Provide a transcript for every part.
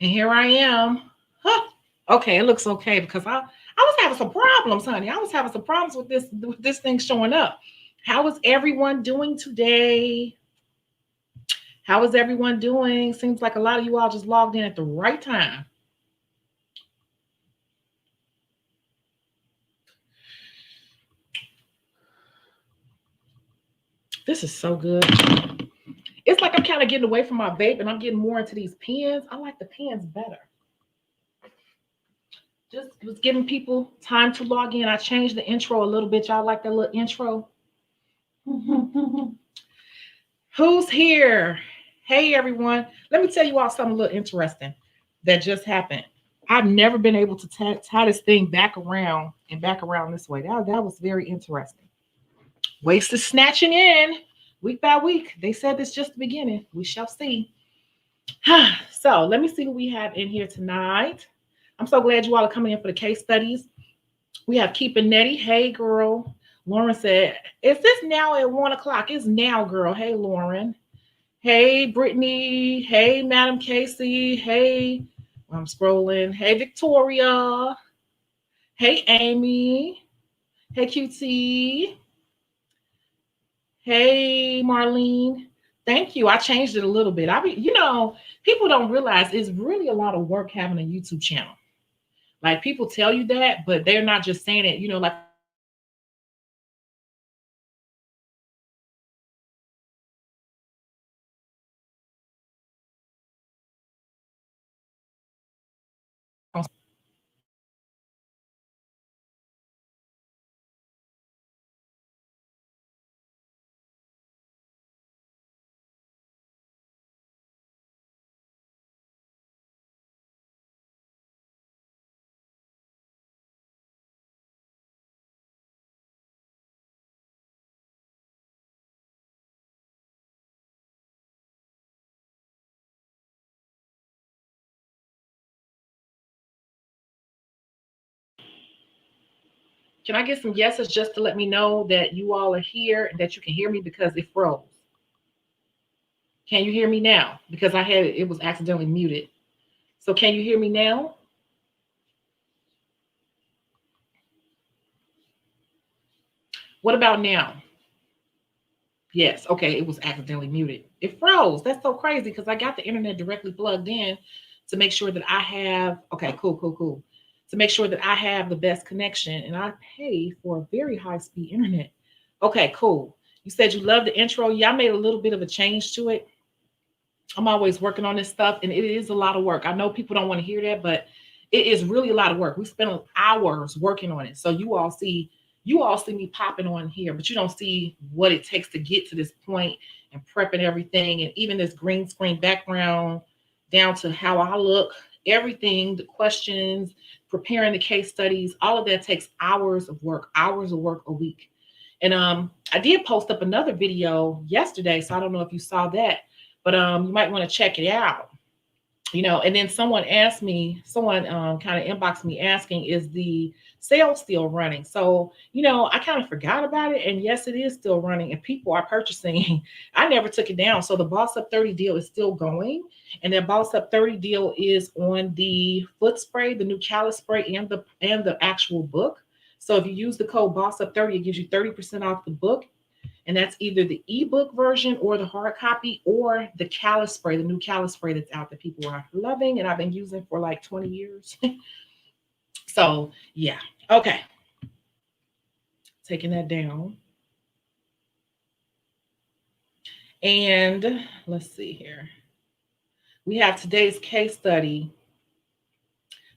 And here I am. Huh. Okay, it looks okay because I was having some problems, honey. I was having some problems with this thing showing up. How is everyone doing today? How is everyone doing? Seems like a lot of you all just logged in at the right time. This is so good. It's like I'm kind of getting away from my vape and I'm getting more into these pens. I like the pens better. Just was giving people time to log in. I changed the intro a little bit. Y'all like that little intro? Who's here? Hey, everyone. Let me tell you all something a little interesting that just happened. I've never been able to tie this thing back around and back around this way. That was very interesting. Waste is snatching in week by week. They said this just the beginning. We shall see. So let me see who we have in here tonight. I'm so glad you all are coming in for the case studies. We have Keeping Nettie. Hey, girl. Lauren said, is this now at 1 o'clock? It's now, girl. Hey, Lauren. Hey, Brittany. Hey, Madam Casey. Hey, I'm scrolling. Hey, Victoria. Hey, Amy. Hey, QT. Hey, Marlene. Thank you. I changed it a little bit. People don't realize it's really a lot of work having a YouTube channel. Like people tell you that, but they're not just saying it, like can I get some yeses just to let me know that you all are here and that you can hear me because it froze? Can you hear me now? Because it was accidentally muted. So can you hear me now? What about now? Yes. Okay. It was accidentally muted. It froze. That's so crazy because I got the internet directly plugged in to make sure that I have, okay, cool, cool, cool. To make sure that I have the best connection and I pay for a very high speed internet. Okay, cool. You said you love the intro. Yeah, I made a little bit of a change to it. I'm always working on this stuff and it is a lot of work. I know people don't want to hear that, but it is really a lot of work. We spend hours working on it. So you all see me popping on here, but you don't see what it takes to get to this point and prepping everything and even this green screen background down to how I look, everything, the questions, preparing the case studies, all of that takes hours of work a week. And I did post up another video yesterday, so I don't know if you saw that, but you might want to check it out. And then someone kind of inboxed me asking, is the sale still running? So, I kind of forgot about it. And yes, it is still running and people are purchasing. I never took it down. So the Boss Up 30 deal is still going. And that Boss Up 30 deal is on the foot spray, the new callus spray, and the actual book. So if you use the code Boss Up 30, it gives you 30% off the book. And that's either the ebook version or the hard copy or the callus spray, the new callus spray that's out that people are loving and I've been using for like 20 years. So yeah. Okay. Taking that down. And let's see here. We have today's case study.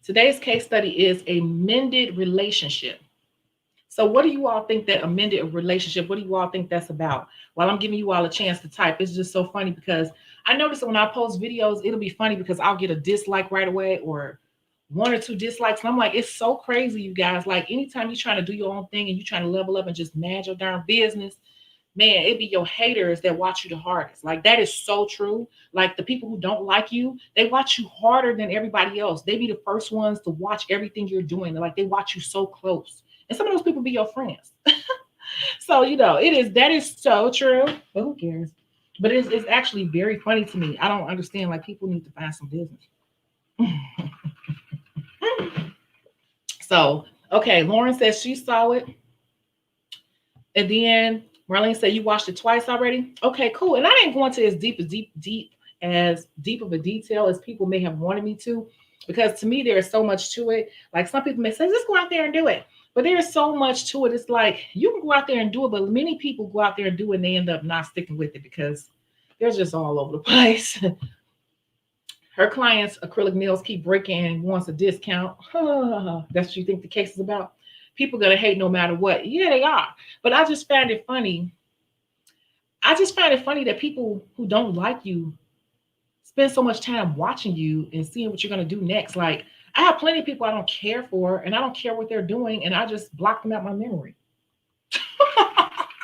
Today's case study is a mended relationship. So what do you all think that a mended relationship, what do you all think that's about? While I'm giving you all a chance to type, it's just so funny because I notice that when I post videos, it'll be funny because I'll get a dislike right away or one or two dislikes. And I'm like, it's so crazy, you guys. Like anytime you're trying to do your own thing and you're trying to level up and just manage your darn business, man, it be your haters that watch you the hardest. Like that is so true. Like the people who don't like you, they watch you harder than everybody else. They be the first ones to watch everything you're doing. Like they watch you so close. And some of those people be your friends. So, that is so true. But who cares? But it's actually very funny to me. I don't understand. Like people need to find some business. So, okay, Lauren says she saw it. And then Marlene said you watched it twice already. Okay, cool. And I didn't go into as deep of a detail as people may have wanted me to, because to me there is so much to it. Like some people may say, just go out there and do it. But there is so much to it. It's like you can go out there and do it, but many people go out there and do it and they end up not sticking with it because they're just all over the place. Her clients' acrylic nails keep breaking and wants a discount. That's what you think the case is about? People are going to hate no matter what. Yeah, they are. But I just find it funny. I just find it funny that people who don't like you spend so much time watching you and seeing what you're going to do next. Like, I have plenty of people I don't care for, and I don't care what they're doing, and I just block them out my memory.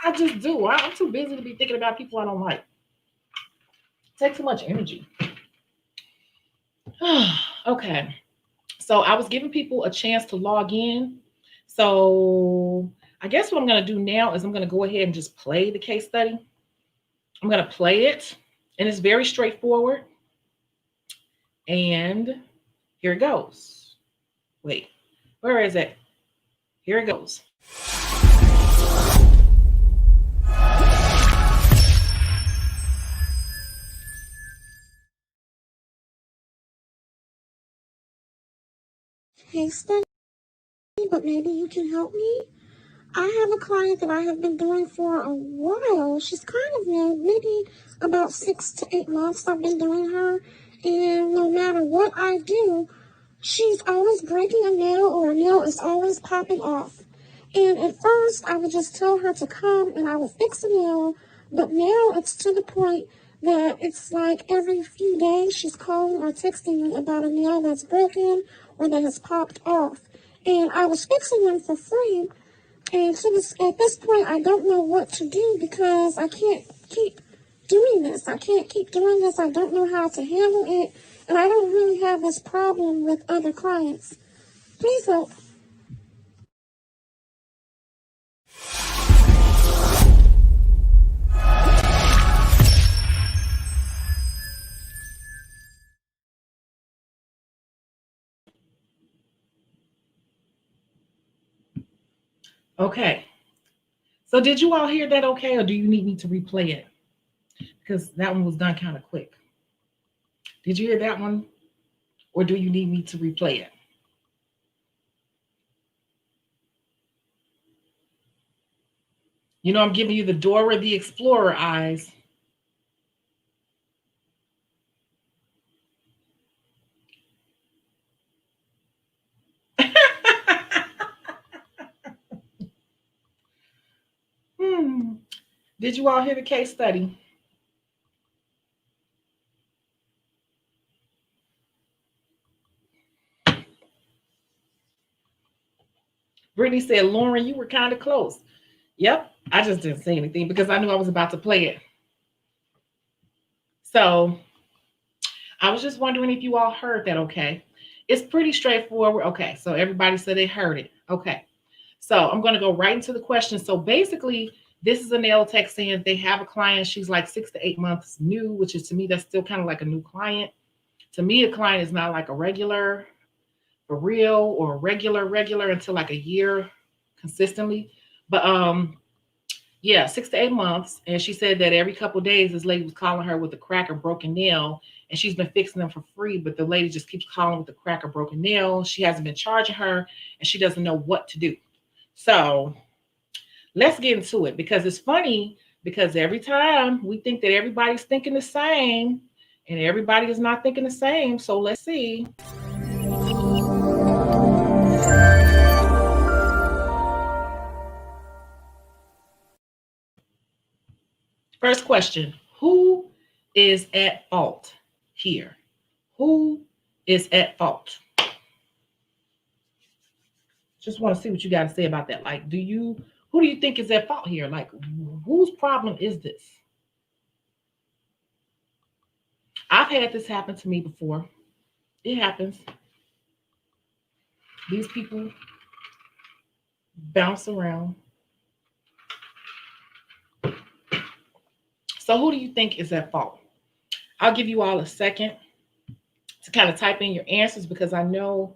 I just do. I'm too busy to be thinking about people I don't like. It takes too much energy. Okay. So I was giving people a chance to log in. So I guess what I'm going to do now is I'm going to go ahead and just play the case study. I'm going to play it, and it's very straightforward. And here it goes. Wait, where is it? Here it goes. Hey, Stephanie, but maybe you can help me. I have a client that I have been doing for a while. She's kind of new, maybe about 6 to 8 months I've been doing her. And no matter what I do, she's always breaking a nail or a nail is always popping off. And at first, I would just tell her to come and I would fix the nail. But now it's to the point that it's like every few days she's calling or texting me about a nail that's broken or that has popped off. And I was fixing them for free. And so at this point, I don't know what to do because I can't keep doing this. I can't keep doing this. I don't know how to handle it. And I don't really have this problem with other clients. Please help. Okay. So did you all hear that okay, or do you need me to replay it? Because that one was done kind of quick. Did you hear that one? Or do you need me to replay it? You know, I'm giving you the Dora the Explorer eyes. Did you all hear the case study? Brittany said, Lauren, you were kind of close. Yep, I just didn't say anything because I knew I was about to play it. So I was just wondering if you all heard that okay. It's pretty straightforward. Okay, so everybody said they heard it. Okay, so I'm going to go right into the question. So basically, this is a nail tech saying they have a client. She's like 6 to 8 months new, which is to me, that's still kind of like a new client. To me, a client is not like a regular, for real, or regular until like a year consistently. But yeah, 6 to 8 months. And she said that every couple of days, this lady was calling her with a crack or broken nail, and she's been fixing them for free. But the lady just keeps calling with a crack or broken nail. She hasn't been charging her, and she doesn't know what to do. So let's get into it because it's funny because every time we think that everybody's thinking the same, and everybody is not thinking the same. So let's see. First question, who is at fault here? Who is at fault? Just want to see what you got to say about that. Like, who do you think is at fault here? Like, whose problem is this? I've had this happen to me before. It happens. These people bounce around. So who do you think is at fault? I'll give you all a second to kind of type in your answers because I know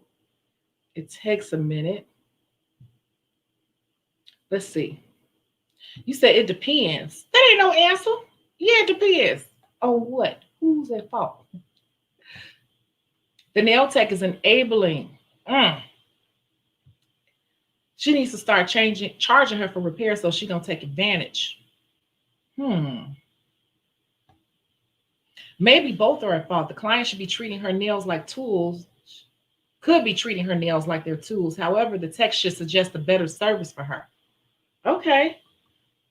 it takes a minute. Let's see. You said it depends. That ain't no answer. Yeah, it depends. On what? Who's at fault? The nail tech is enabling. She needs to start charging her for repairs so she don't take advantage. Maybe both are at fault. The client should be treating her nails like tools, could be treating her nails like they're tools. However, the tech should suggest a better service for her. Okay.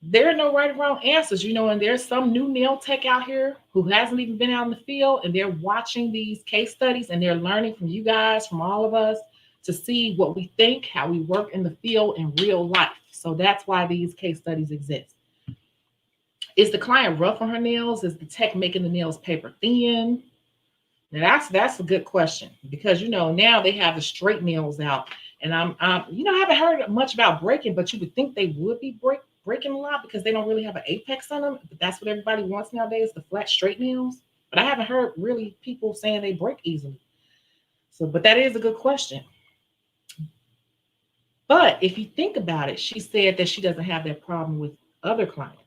There are no right or wrong answers, and there's some new nail tech out here who hasn't even been out in the field, and they're watching these case studies and they're learning from you guys, from all of us, to see what we think, how we work in the field in real life. So that's why these case studies exist. Is the client rough on her nails? Is the tech making the nails paper thin? Now that's a good question because now they have the straight nails out, and I haven't heard much about breaking, but you would think they would be breaking a lot because they don't really have an apex on them. But that's what everybody wants nowadays, the flat straight nails. But I haven't heard really people saying they break easily. So, but that is a good question. But if you think about it, she said that she doesn't have that problem with other clients.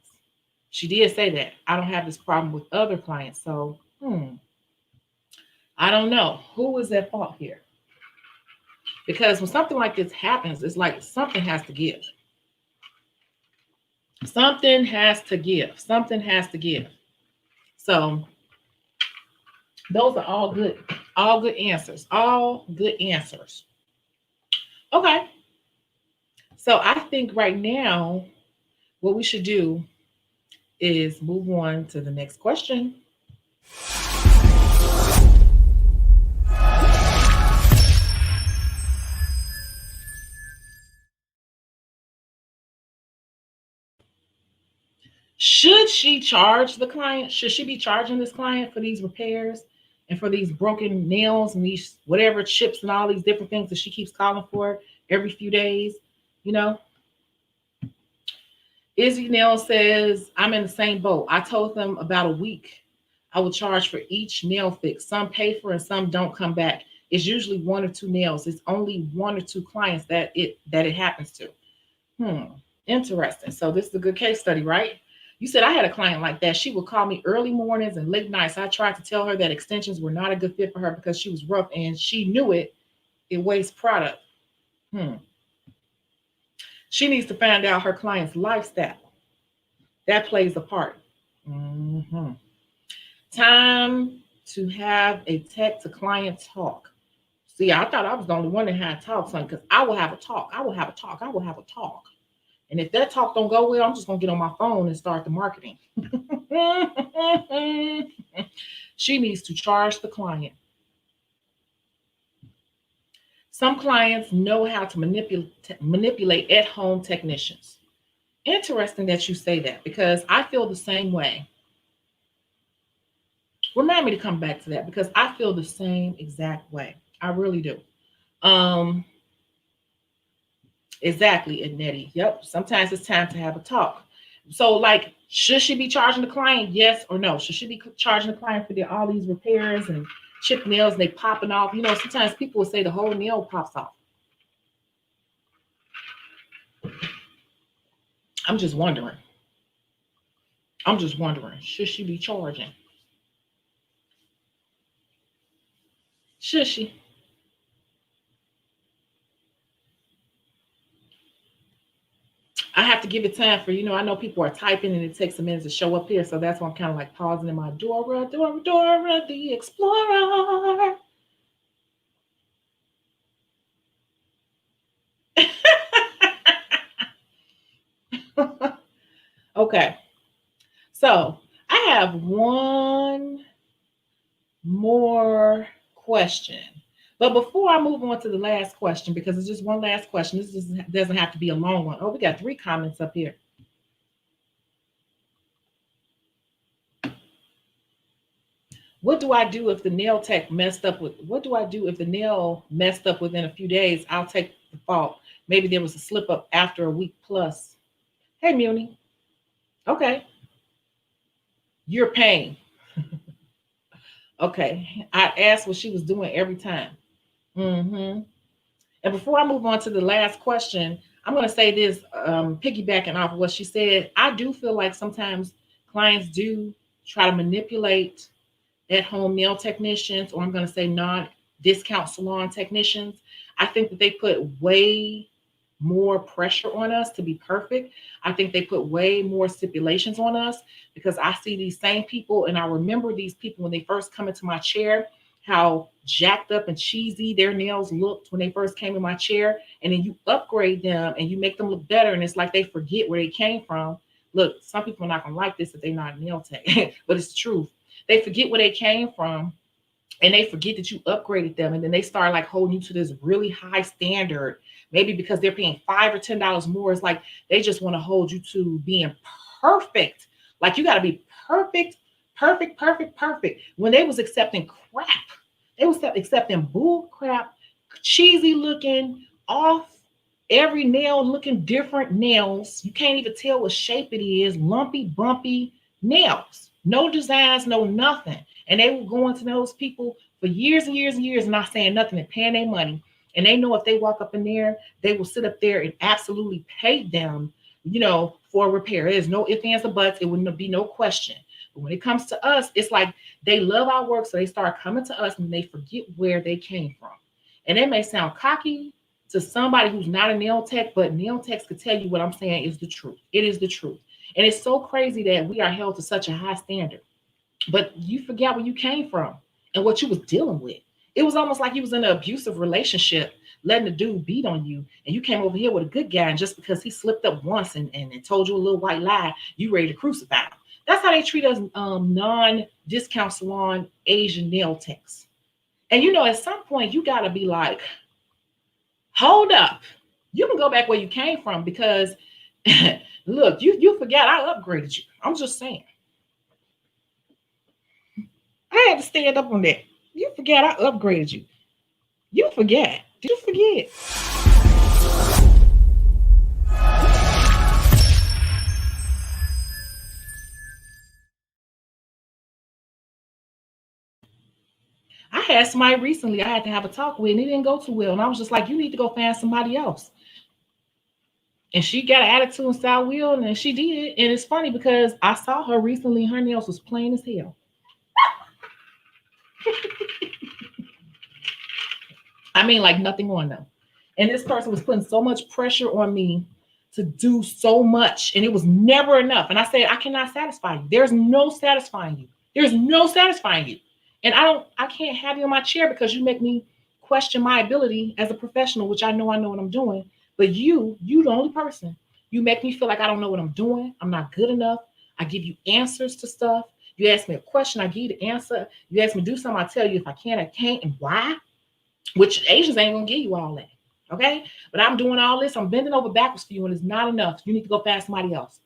She did say that. I don't have this problem with other clients. So, I don't know. Who is at fault here? Because when something like this happens, it's like something has to give. Something has to give. Something has to give. So those are all good answers. All good answers. Okay. So I think right now, what we should do is move on to the next question. Should she charge the client? Should she be charging this client for these repairs and for these broken nails and these whatever chips and all these different things that she keeps calling for every few days? Izzy Nail says, I'm in the same boat. I told them about a week I will charge for each nail fix. Some pay for and some don't come back. It's usually 1 or 2 nails. It's only 1 or 2 clients that it happens to. Interesting. So this is a good case study, right? You said I had a client like that. She would call me early mornings and late nights. I tried to tell her that extensions were not a good fit for her because she was rough and she knew it. It wastes product. She needs to find out her client's lifestyle. That plays a part. Time to have a tech to client talk. See, I thought I was the only one that had talks on because I will have a talk. I will have a talk. I will have a talk. And if that talk don't go well, I'm just going to get on my phone and start the marketing. She needs to charge the client. Some clients know how to manipulate at-home technicians. Interesting that you say that because I feel the same way. Remind me to come back to that because I feel the same exact way. I really do. Exactly, Nettie. Yep. Sometimes it's time to have a talk. So, should she be charging the client? Yes or no? Should she be charging the client for all these repairs and chipped nails and they popping off? Sometimes people will say the whole nail pops off. I'm just wondering. Should she be charging? Should she? I have to give it time for, I know people are typing and it takes a minute to show up here. So that's why I'm kind of pausing in my Dora the Explorer. Okay. So I have one more question. But before I move on to the last question, because it's just one last question, this doesn't have to be a long one. Oh, we got 3 comments up here. What do I do if the nail tech messed up with? What do I do if the nail messed up within a few days? I'll take the fault. Maybe there was a slip up after a week plus. Hey, Muni. Okay. You're paying. Okay. I asked what she was doing every time. Mm-hmm. And before I move on to the last question, I'm going to say this, piggybacking off of what she said. I do feel like sometimes clients do try to manipulate at-home nail technicians, or I'm going to say non-discount salon technicians. I think that they put way more pressure on us to be perfect. I think they put way more stipulations on us because I see these same people and I remember these people when they first come into my chair, how jacked up and cheesy their nails looked when they first came in my chair. And then you upgrade them and you make them look better. And it's like they forget where they came from. Look, some people are not going to like this if they're not nail tech, but it's the truth. They forget where they came from and they forget that you upgraded them, and then they start like holding you to this really high standard, maybe because they're paying $5 or $10 more. It's like they just want to hold you to being perfect. Like you got to be perfect, perfect, perfect, perfect. When they was accepting crap, they was accepting bull crap, cheesy looking, off every nail looking different nails. You can't even tell what shape it is, lumpy, bumpy nails, no designs, no nothing. And they were going to those people for years and years and years and not saying nothing and paying their money. And they know if they walk up in there, they will sit up there and absolutely pay them, for a repair. There's no ifs, ands, or buts. It wouldn't be no question. But when it comes to us, it's like they love our work, so they start coming to us and they forget where they came from. And it may sound cocky to somebody who's not a nail tech, but nail techs could tell you what I'm saying is the truth. It is the truth. And it's so crazy that we are held to such a high standard. But you forgot where you came from and what you was dealing with. It was almost like you was in an abusive relationship, letting the dude beat on you, and you came over here with a good guy, and just because he slipped up once and told you a little white lie, you ready to crucify him. That's how they treat us non-discount salon Asian nail techs. And at some point you gotta be like, hold up. You can go back where you came from because look, you forgot I upgraded you. I'm just saying. I had to stand up on that. You forget I upgraded you. You forget. Did you forget? I had somebody recently I had to have a talk with, and it didn't go too well. And I was just like, you need to go find somebody else. And she got an attitude and style wheel, and she did. And it's funny because I saw her recently, her nails was plain as hell. I mean, like nothing on them. And this person was putting so much pressure on me to do so much, and it was never enough. And I said, I cannot satisfy you. There's no satisfying you. There's no satisfying you. And I can't have you in my chair because you make me question my ability as a professional, which I know what I'm doing. But you the only person. You make me feel like I don't know what I'm doing. I'm not good enough. I give you answers to stuff. You ask me a question, I give you the answer. You ask me to do something, I tell you if I can, I can't, and why. Which Asians ain't gonna give you all that. Okay. But I'm doing all this. I'm bending over backwards for you, and it's not enough. You need to go find somebody else.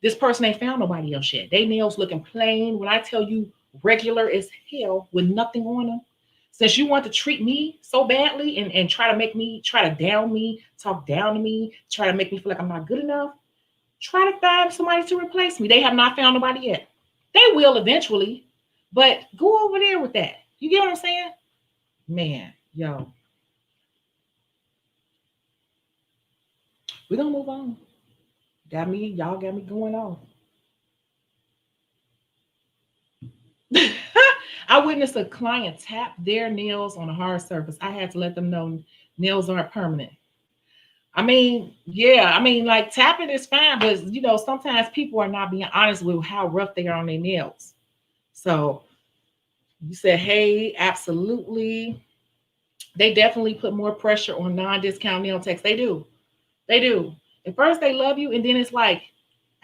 This person ain't found nobody else yet. They nails looking plain. When I tell you regular as hell with nothing on them. Since you want to treat me so badly and try to down me, talk down to me, try to make me feel like I'm not good enough, try to find somebody to replace me. They have not found nobody yet. They will eventually, but go over there with that. You get what I'm saying? Man, yo. We're gonna move on. Y'all got me going on. I witnessed a client tap their nails on a hard surface. I had to let them know nails aren't permanent. I mean, yeah, like tapping is fine, but sometimes people are not being honest with how rough they are on their nails. So you said, hey, absolutely. They definitely put more pressure on non-discount nail techs. They do. They do. At first they love you, and then it's like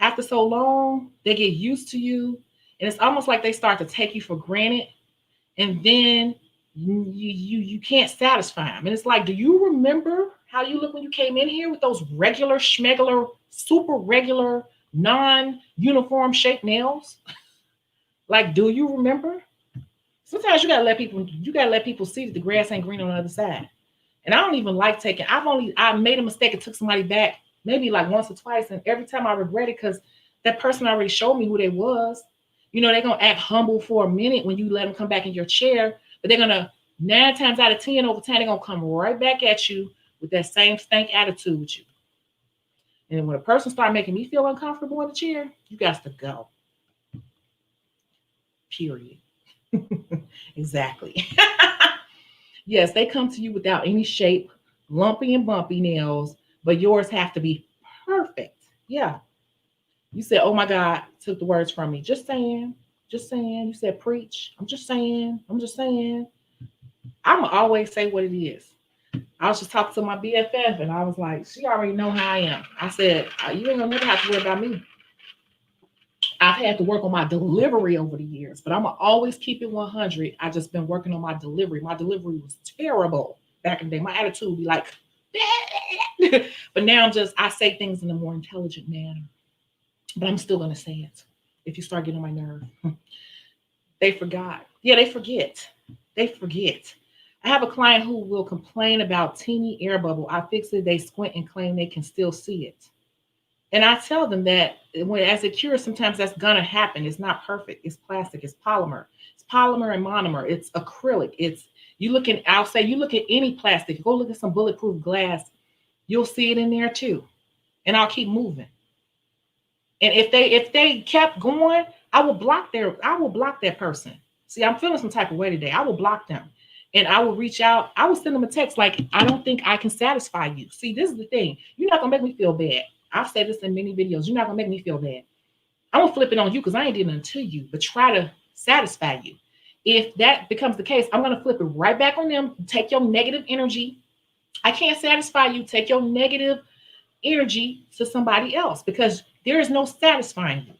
after so long, they get used to you, and it's almost like they start to take you for granted, and then you can't satisfy them. And it's like, do you remember how you look when you came in here with those regular schmegular, super regular, non-uniform shaped nails? Like, do you remember? Sometimes you gotta let people see that the grass ain't green on the other side. And I don't even like taking. I made a mistake and took somebody back maybe like once or twice, and every time I regret it because that person already showed me who they was. They're going to act humble for a minute when you let them come back in your chair, but they're going to, 9 times out of 10 over time, they're going to come right back at you with that same stank attitude with you. And when a person starts making me feel uncomfortable in the chair, you got to go. Period. Exactly. Yes, they come to you without any shape, lumpy and bumpy nails, but yours have to be perfect. Yeah. You said, oh my God, took the words from me. Just saying. Just saying. You said preach. I'm just saying. I'm just saying. I'm always say what it is. I was just talking to my BFF and I was like, she already know how I am. I said, you ain't gonna never have to worry about me. I've had to work on my delivery over the years, but I'm gonna always keep it 100. I just been working on my delivery. My delivery was terrible back in the day. My attitude would be like, but now I say things in a more intelligent manner. But I'm still gonna say it if you start getting on my nerve. They forgot. Yeah, they forget. They forget. I have a client who will complain about teeny air bubble. I fix it, they squint and claim they can still see it. And I tell them that as it cures, sometimes that's gonna happen. It's not perfect. It's plastic. It's polymer. It's polymer and monomer. It's acrylic. I'll say you look at any plastic. Go look at some bulletproof glass. You'll see it in there too. And I'll keep moving. And if they kept going, I will block that person. See, I'm feeling some type of way today. I will block them. And I will reach out. I will send them a text like, I don't think I can satisfy you. See, this is the thing. You're not gonna make me feel bad. I've said this in many videos. You're not gonna make me feel bad. I'm gonna flip it on you because I ain't did nothing to you, but try to satisfy you. If that becomes the case, I'm gonna flip it right back on them. Take your negative energy. I can't satisfy you. Take your negative energy to somebody else because there is no satisfying you.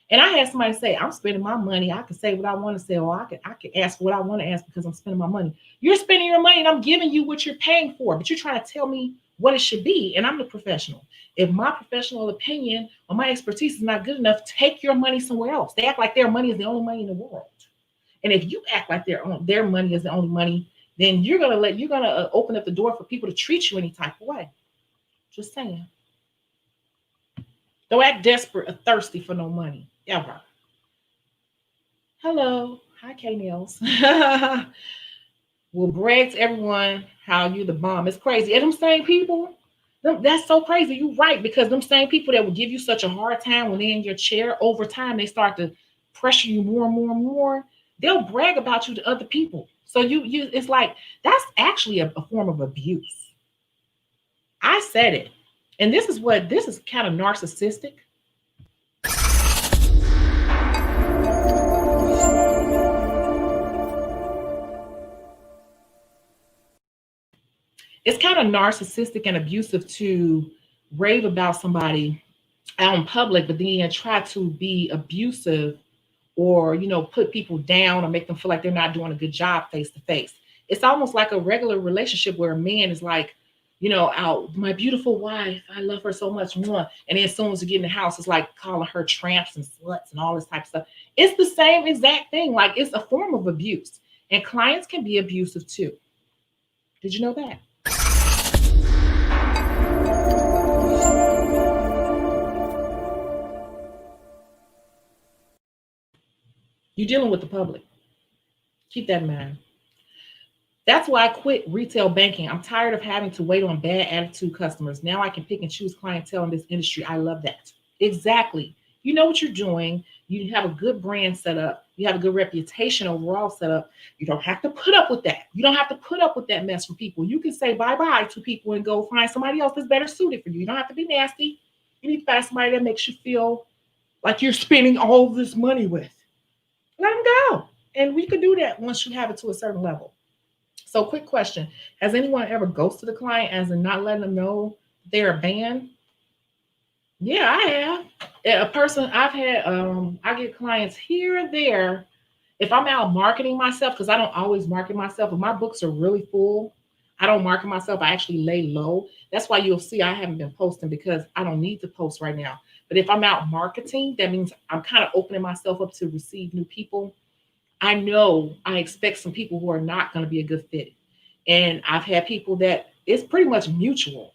And I had somebody say, I'm spending my money. I can say what I want to say, or I can ask what I want to ask because I'm spending my money. You're spending your money and I'm giving you what you're paying for, but you're trying to tell me what it should be. And I'm the professional. If my professional opinion or my expertise is not good enough, take your money somewhere else. They act like their money is the only money in the world. And if you act like their money is the only money, then you're gonna open up the door for people to treat you any type of way. Just saying. Don't act desperate or thirsty for no money, ever. Hello. Hi, K-Nails. Will brag to everyone how you the bomb. It's crazy. And them same people, that's so crazy. You're right, because them same people that will give you such a hard time when they're in your chair, over time, they start to pressure you more and more and more. They'll brag about you to other people. So you it's like, that's actually a form of abuse. I said it. And this is kind of narcissistic. It's kind of narcissistic and abusive to rave about somebody out in public, but then try to be abusive or, put people down or make them feel like they're not doing a good job face to face. It's almost like a regular relationship where a man is like, out, my beautiful wife, I love her so much more. And then as soon as you get in the house, it's like calling her tramps and sluts and all this type of stuff. It's the same exact thing. Like, it's a form of abuse. And clients can be abusive too. Did you know that? You're dealing with the public. Keep that in mind. That's why I quit retail banking. I'm tired of having to wait on bad attitude customers. Now I can pick and choose clientele in this industry. I love that. Exactly. You know what you're doing. You have a good brand set up. You have a good reputation overall set up. You don't have to put up with that. You don't have to put up with that mess from people. You can say bye-bye to people and go find somebody else that's better suited for you. You don't have to be nasty. You need to find somebody that makes you feel like you're spending all this money with. Let them go. And we could do that once you have it to a certain level. So quick question. Has anyone ever ghosted a client as in not letting them know they're a ban? Yeah, I have. A person I've had, I get clients here and there. If I'm out marketing myself, because I don't always market myself, if my books are really full, I don't market myself. I actually lay low. That's why you'll see I haven't been posting, because I don't need to post right now. But if I'm out marketing, that means I'm kind of opening myself up to receive new people. I know I expect some people who are not going to be a good fit. And I've had people that it's pretty much mutual.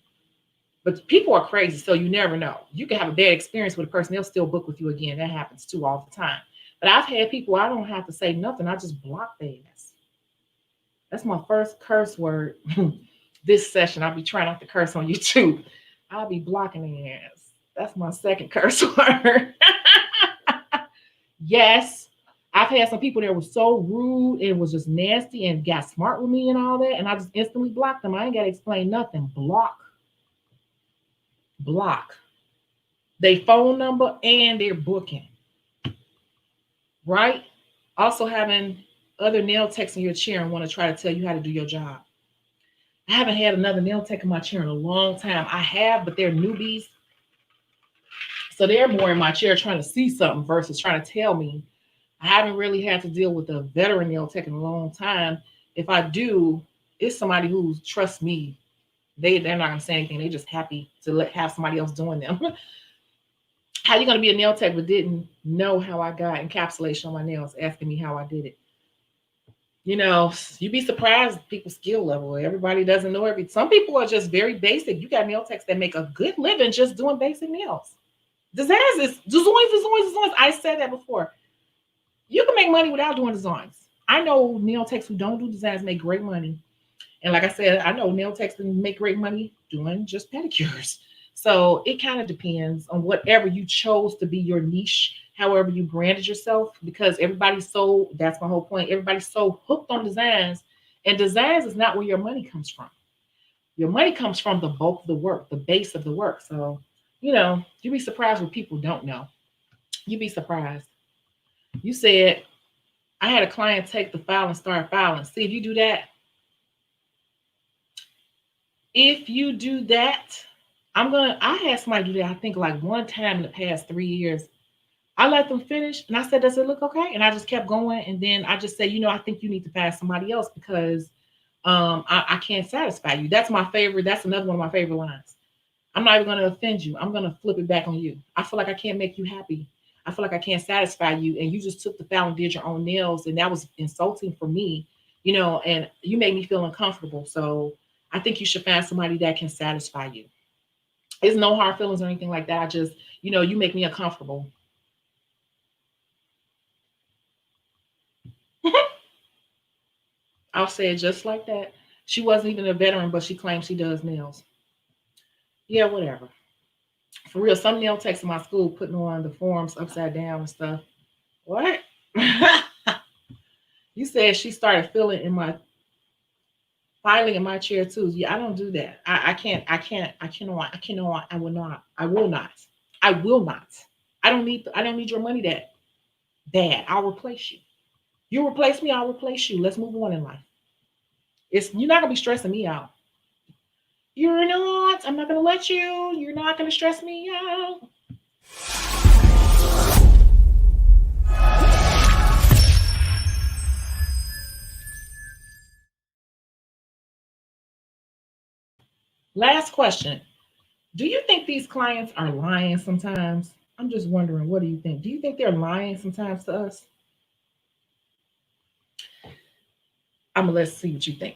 But people are crazy, so you never know. You can have a bad experience with a person, they'll still book with you again. That happens too all the time. But I've had people I don't have to say nothing. I just block their ass. That's my first curse word this session. I'll be trying not to curse on YouTube. I'll be blocking their ass. That's my second curse word. Yes. I've had some people that were so rude and was just nasty and got smart with me and all that. And I just instantly blocked them. I ain't got to explain nothing. Block. Block. Their phone number and their booking. Right? Also having other nail techs in your chair and want to try to tell you how to do your job. I haven't had another nail tech in my chair in a long time. I have, but they're newbies. So they're more in my chair trying to see something versus trying to tell me. I haven't really had to deal with a veteran nail tech in a long time. If I do, it's somebody who trusts me. They're not going to say anything. They're just happy to have somebody else doing them. How you going to be a nail tech but didn't know how I got encapsulation on my nails, asking me how I did it? You know, you'd be surprised people's skill level. Everybody doesn't know everything. Some people are just very basic. You got nail techs that make a good living just doing basic nails. Designs. I said that before. You can make money without doing designs. I know nail techs who don't do designs make great money. And like I said, I know nail techs that make great money doing just pedicures. So it kind of depends on whatever you chose to be your niche, however you branded yourself, because everybody's so, that's my whole point. Everybody's so hooked on designs, and designs is not where your money comes from. Your money comes from the bulk of the work, the base of the work. So, you know, you'd be surprised what people don't know. You'd be surprised. You said, I had a client take the file and start filing. See, if you do that, I had somebody do that, I think like one time in the past 3 years. I let them finish and I said, does it look okay? And I just kept going. And then I just said, I think you need to find somebody else because I can't satisfy you. That's my favorite. That's another one of my favorite lines. I'm not even going to offend you. I'm going to flip it back on you. I feel like I can't make you happy. I feel like I can't satisfy you. And you just took the file and did your own nails. And that was insulting for me, and you made me feel uncomfortable. So I think you should find somebody that can satisfy you. There's no hard feelings or anything like that. I just, you make me uncomfortable. I'll say it just like that. She wasn't even a veteran, but she claims she does nails. Yeah, whatever. For real, some nail techs in my school putting on the forms upside down and stuff. What? You said she started filing in my chair too. Yeah, I don't do that. I cannot. I will not. I will not. I will not. I don't need your money that bad. I'll replace you. You replace me, I'll replace you. Let's move on in life. You're not gonna be stressing me out. You're not. I'm not gonna let you. You're not gonna stress me out. Last question. Do you think these clients are lying sometimes? I'm just wondering, what do you think? Do you think they're lying sometimes to us? Let's see what you think.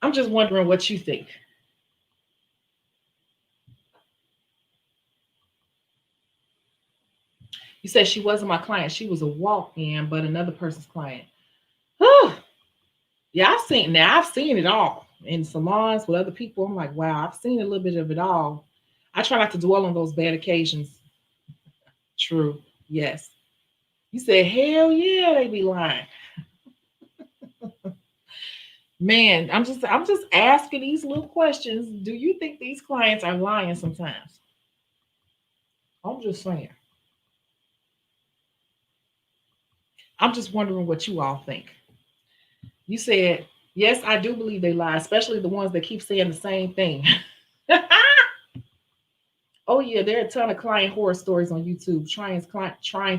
I'm just wondering what you think. You said she wasn't my client. She was a walk-in, but another person's client. Whew. Yeah, I've seen it all in salons with other people. I'm like, wow, I've seen a little bit of it all. I try not to dwell on those bad occasions. True. Yes. You said, hell yeah, they be lying. Man, I'm just asking these little questions. Do you think these clients are lying sometimes? I'm just saying. I'm just wondering what you all think. You said, yes, I do believe they lie, especially the ones that keep saying the same thing. Oh yeah, there are a ton of client horror stories on YouTube. Trying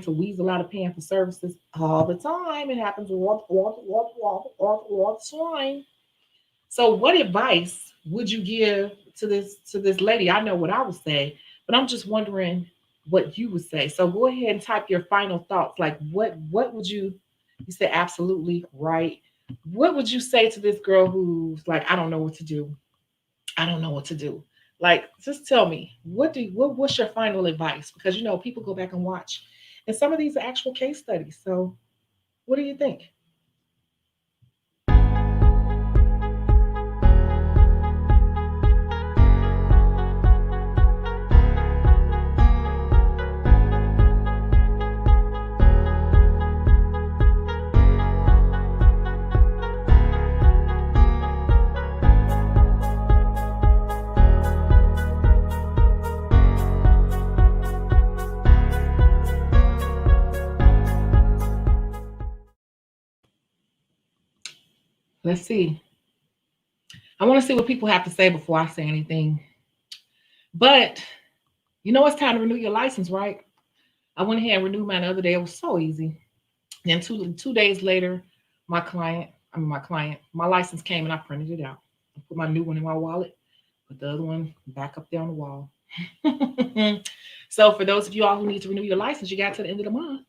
to weasel out of paying for services all the time. It happens all the time. So, what advice would you give to this lady? I know what I would say, but I'm just wondering what you would say. So, go ahead and type your final thoughts. Like, what would you? You said absolutely right. What would you say to this girl who's like, I don't know what to do? I don't know what to do. Like, just tell me, what's your final advice? Because people go back and watch, and some of these are actual case studies. So, what do you think? Let's see. I want to see what people have to say before I say anything. But it's time to renew your license, right? I went ahead and renewed mine the other day. It was so easy. Then two days later, my license came and I printed it out. I put my new one in my wallet, put the other one back up there on the wall. So for those of you all who need to renew your license, you got to the end of the month.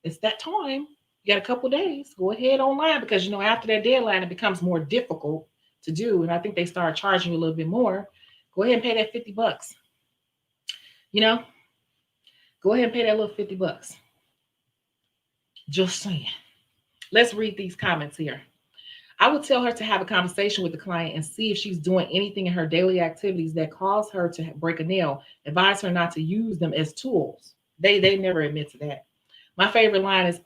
It's that time. You got a couple days. Go ahead online because after that deadline, it becomes more difficult to do. And I think they start charging you a little bit more. Go ahead and pay that $50. Go ahead and pay that little $50. Just saying. Let's read these comments here. I would tell her to have a conversation with the client and see if she's doing anything in her daily activities that cause her to break a nail. Advise her not to use them as tools. They never admit to that. My favorite line is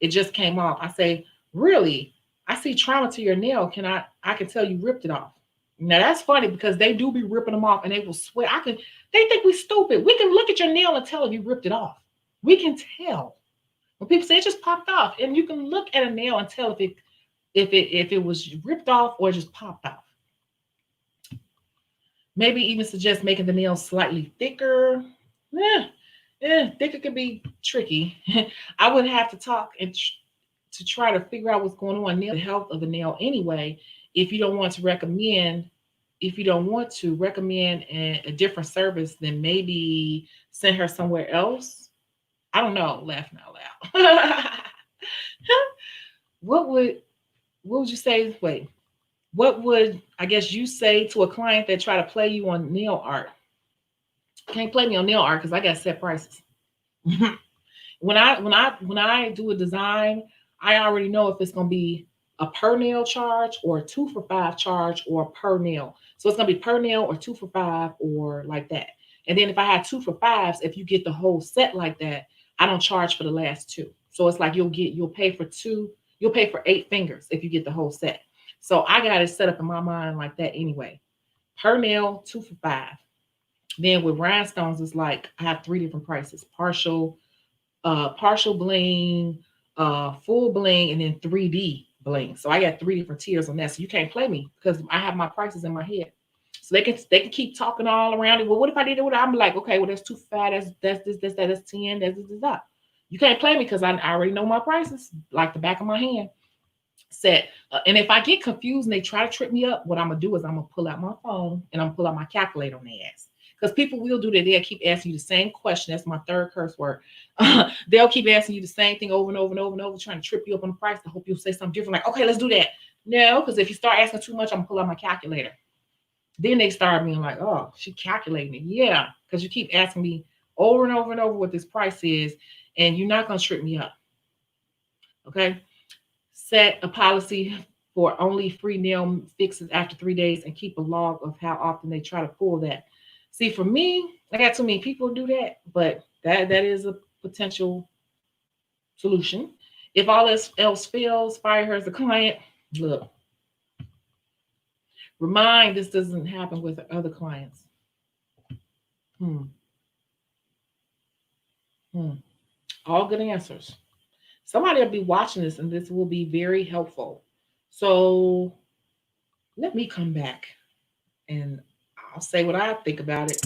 it just came off. I say, really? I see trauma to your nail. I can tell you ripped it off. Now that's funny because they do be ripping them off and they will swear. They think we stupid. We can look at your nail and tell if you ripped it off. We can tell. When people say it just popped off, and you can look at a nail and tell if it was ripped off or just popped off. Maybe even suggest making the nail slightly thicker. Thicker could be tricky. I would have to talk and to try to figure out what's going on the health of the nail anyway. If you don't want to recommend a different service, then maybe send her somewhere else. I don't know, laughing out loud. What would you say? Wait, what would I guess you say to a client that try to play you on nail art? Can't play me on nail art because I got set prices. When I do a design, I already know if it's gonna be a per nail charge or a 2 for $5 charge or a per nail. So it's gonna be per nail or 2 for $5 or like that. And then if I have 2 for $5s, if you get the whole set like that, I don't charge for the last 2. So it's like you'll pay for 8 fingers if you get the whole set. So I got it set up in my mind like that anyway. Per nail, 2 for $5. Then with rhinestones, it's like I have 3 different prices: partial bling, full bling, and then 3D bling. So I got 3 different tiers on that. So you can't play me because I have my prices in my head. So they can keep talking all around it. Well, what if I did it with? I'm like, okay, well, that's 2 for $5. That's this, that's that, that's 10. That's that. You can't play me because I already know my prices like the back of my hand. Set. And if I get confused and they try to trip me up, what I'm gonna do is I'm gonna pull out my phone and I'm gonna pull out my calculator on their ass. Because people will do that. They'll keep asking you the same question. That's my third curse word. They'll keep asking you the same thing over and over and over and over, trying to trip you up on the price. I hope you'll say something different. Like, okay, let's do that. No, because if you start asking too much, I'm gonna pull out my calculator. Then they start being like, oh, she calculating it. Yeah, because you keep asking me over and over and over what this price is, and you're not gonna trip me up. Okay. Set a policy for only free nail fixes after 3 days and keep a log of how often they try to pull that. See, for me, I got too many people do that, but that is a potential solution. If all else fails, fire her as a client. Look, remind this doesn't happen with other clients. All good answers. Somebody will be watching this and this will be very helpful. So let me come back and I'll say what I think about it.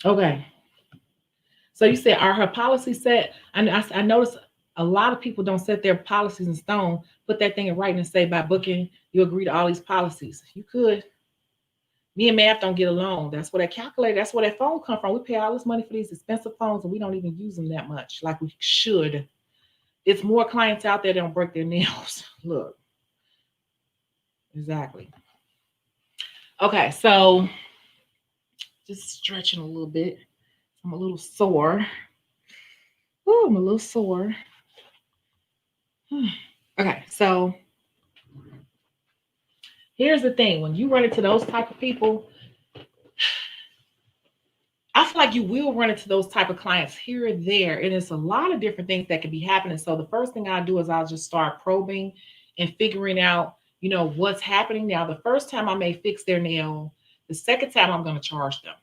Okay. So you said, are her policies set? I noticed A lot of people don't set their policies in stone, put that thing in writing and say by booking, you agree to all these policies. You could. Me and math don't get along. That's where that calculator, that's where that phone come from. We pay all this money for these expensive phones and we don't even use them that much like we should. It's more clients out there that don't break their nails. Look, exactly. Okay, so just stretching a little bit. I'm a little sore. Ooh, I'm a little sore. Okay, so here's the thing. When you run into those type of people, I feel like you will run into those type of clients here or there. And it's a lot of different things that could be happening. So the first thing I do is I'll just start probing and figuring out, what's happening. Now, the first time I may fix their nail, the second time I'm going to charge them.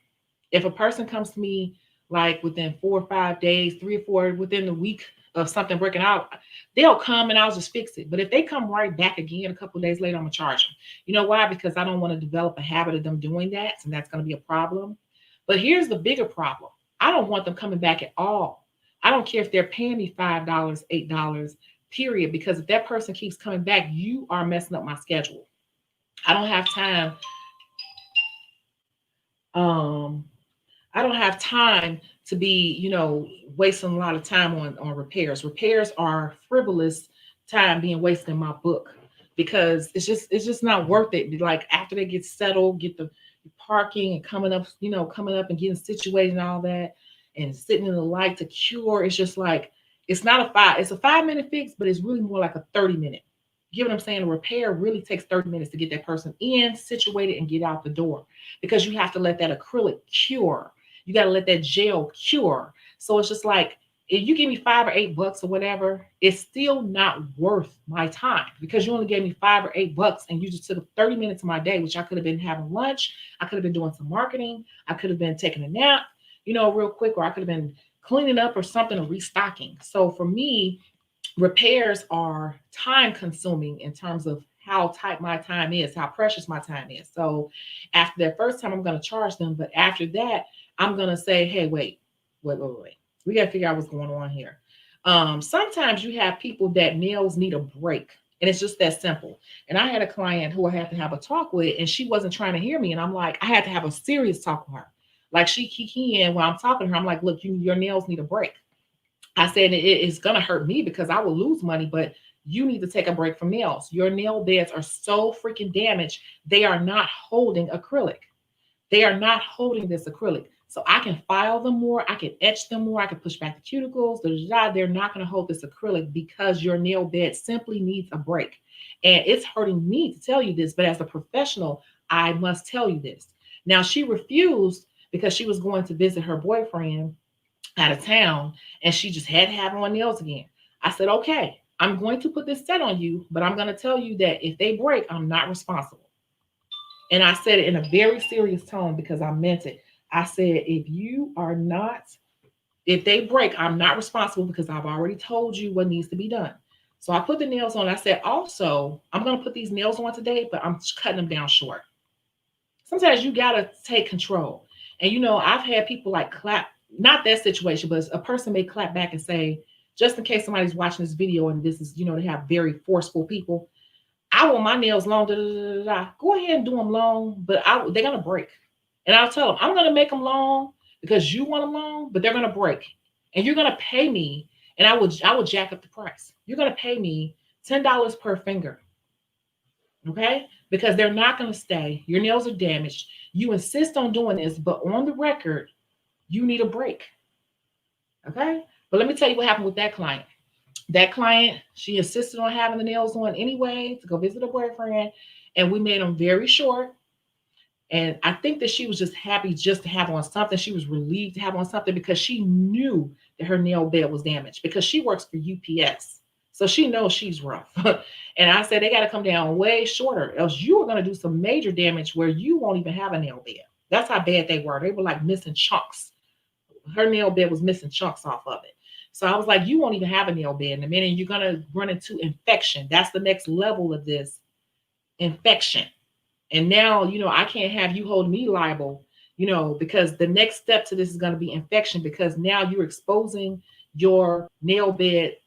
If a person comes to me like within 4 or 5 days, 3 or 4, within the week of something breaking out, they'll come and I'll just fix it. But if they come right back again a couple of days later, I'm going to charge them. You know why? Because I don't want to develop a habit of them doing that. And that's going to be a problem. But here's the bigger problem. I don't want them coming back at all. I don't care if they're paying me $5, $8, period. Because if that person keeps coming back, you are messing up my schedule. I don't have time. I don't have time to be, wasting a lot of time on repairs. Repairs are frivolous time being wasted in my book because it's just not worth it. Like after they get settled, get the parking and coming up and getting situated and all that and sitting in the light to cure. It's just like, it's a 5-minute fix, but it's really more like a 30-minute. You get what I'm saying? A repair really takes 30 minutes to get that person in, situated, and get out the door because you have to let that acrylic cure. You got to let that gel cure. So it's just like, if you give me $5 or $8 or whatever, it's still not worth my time because you only gave me $5 or $8 and you just took 30 minutes of my day, which I could have been having lunch. I could have been doing some marketing. I could have been taking a nap, real quick, or I could have been cleaning up or something or restocking. So for me, repairs are time consuming in terms of how tight my time is, how precious my time is. So after that first time, I'm going to charge them. But after that, I'm going to say, hey, wait. We got to figure out what's going on here. Sometimes you have people that nails need a break. And it's just that simple. And I had a client who I had to have a talk with, and she wasn't trying to hear me. And I'm like, I had to have a serious talk with her. Like she key in while I'm talking to her. I'm like, look, your nails need a break. I said it is going to hurt me because I will lose money, but you need to take a break from nails. Your nail beds are so freaking damaged. They are not holding acrylic. They are not holding this acrylic. So I can file them more. I can etch them more. I can push back the cuticles. They're not going to hold this acrylic because your nail bed simply needs a break. And it's hurting me to tell you this, but as a professional, I must tell you this. Now, she refused because she was going to visit her boyfriend out of town and she just had to have on nails again. I said, okay, I'm going to put this set on you, but I'm going to tell you that if they break, I'm not responsible. And I said it in a very serious tone because I meant it. I said, if they break, I'm not responsible because I've already told you what needs to be done. So I put the nails on. I said, also, I'm going to put these nails on today, but I'm cutting them down short. Sometimes you got to take control. And, I've had people like clap, not that situation, but a person may clap back and say, just in case somebody's watching this video and this is, they have very forceful people. I want my nails long. Go ahead and do them long, but they're going to break. And I'll tell them, I'm going to make them long because you want them long, but they're going to break. And you're going to pay me, and I will jack up the price. You're going to pay me $10 per finger. Okay? Because they're not going to stay. Your nails are damaged. You insist on doing this, but on the record, you need a break. Okay? But let me tell you what happened with that client. That client, she insisted on having the nails on anyway to go visit her boyfriend. And we made them very short. And I think that she was just happy just to have on something. She was relieved to have on something because she knew that her nail bed was damaged because she works for UPS. So she knows she's rough. And I said, they got to come down way shorter, else you are going to do some major damage where you won't even have a nail bed. That's how bad they were. They were like missing chunks. Her nail bed was missing chunks off of it. So I was like, you won't even have a nail bed in a minute. You're going to run into infection. That's the next level of this, infection. And now, I can't have you hold me liable, because the next step to this is going to be infection because now you're exposing your nail bed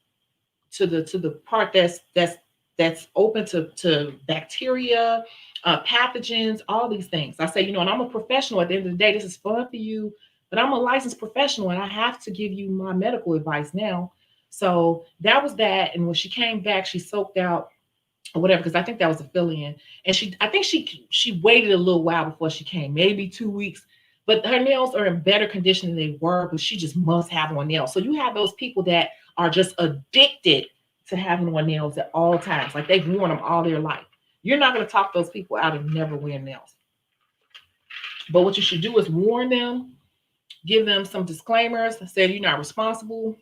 the part that's open to bacteria, pathogens, all these things. I say, and I'm a professional. At the end of the day, this is fun for you, but I'm a licensed professional, and I have to give you my medical advice now. So that was that. And when she came back, she soaked out or whatever, because I think that was a fill-in. And I think she waited a little while before she came, maybe 2 weeks. But her nails are in better condition than they were, but she just must have on nails. So you have those people that are just addicted to having on nails at all times. Like they've worn them all their life. You're not going to talk those people out of never wearing nails. But what you should do is warn them, give them some disclaimers, say you're not responsible.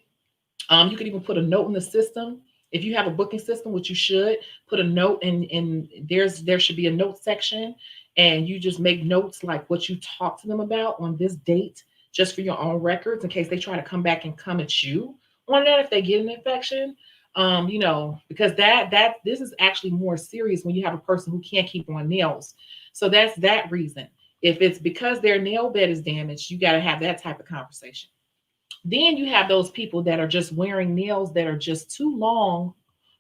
You could even put a note in the system. If you have a booking system, which you should, put a note and there should be a note section, and you just make notes like what you talked to them about on this date, just for your own records, in case they try to come back and come at you on that if they get an infection. Because this is actually more serious when you have a person who can't keep on nails. So that's that reason. If it's because their nail bed is damaged, you got to have that type of conversation. Then you have those people that are just wearing nails that are just too long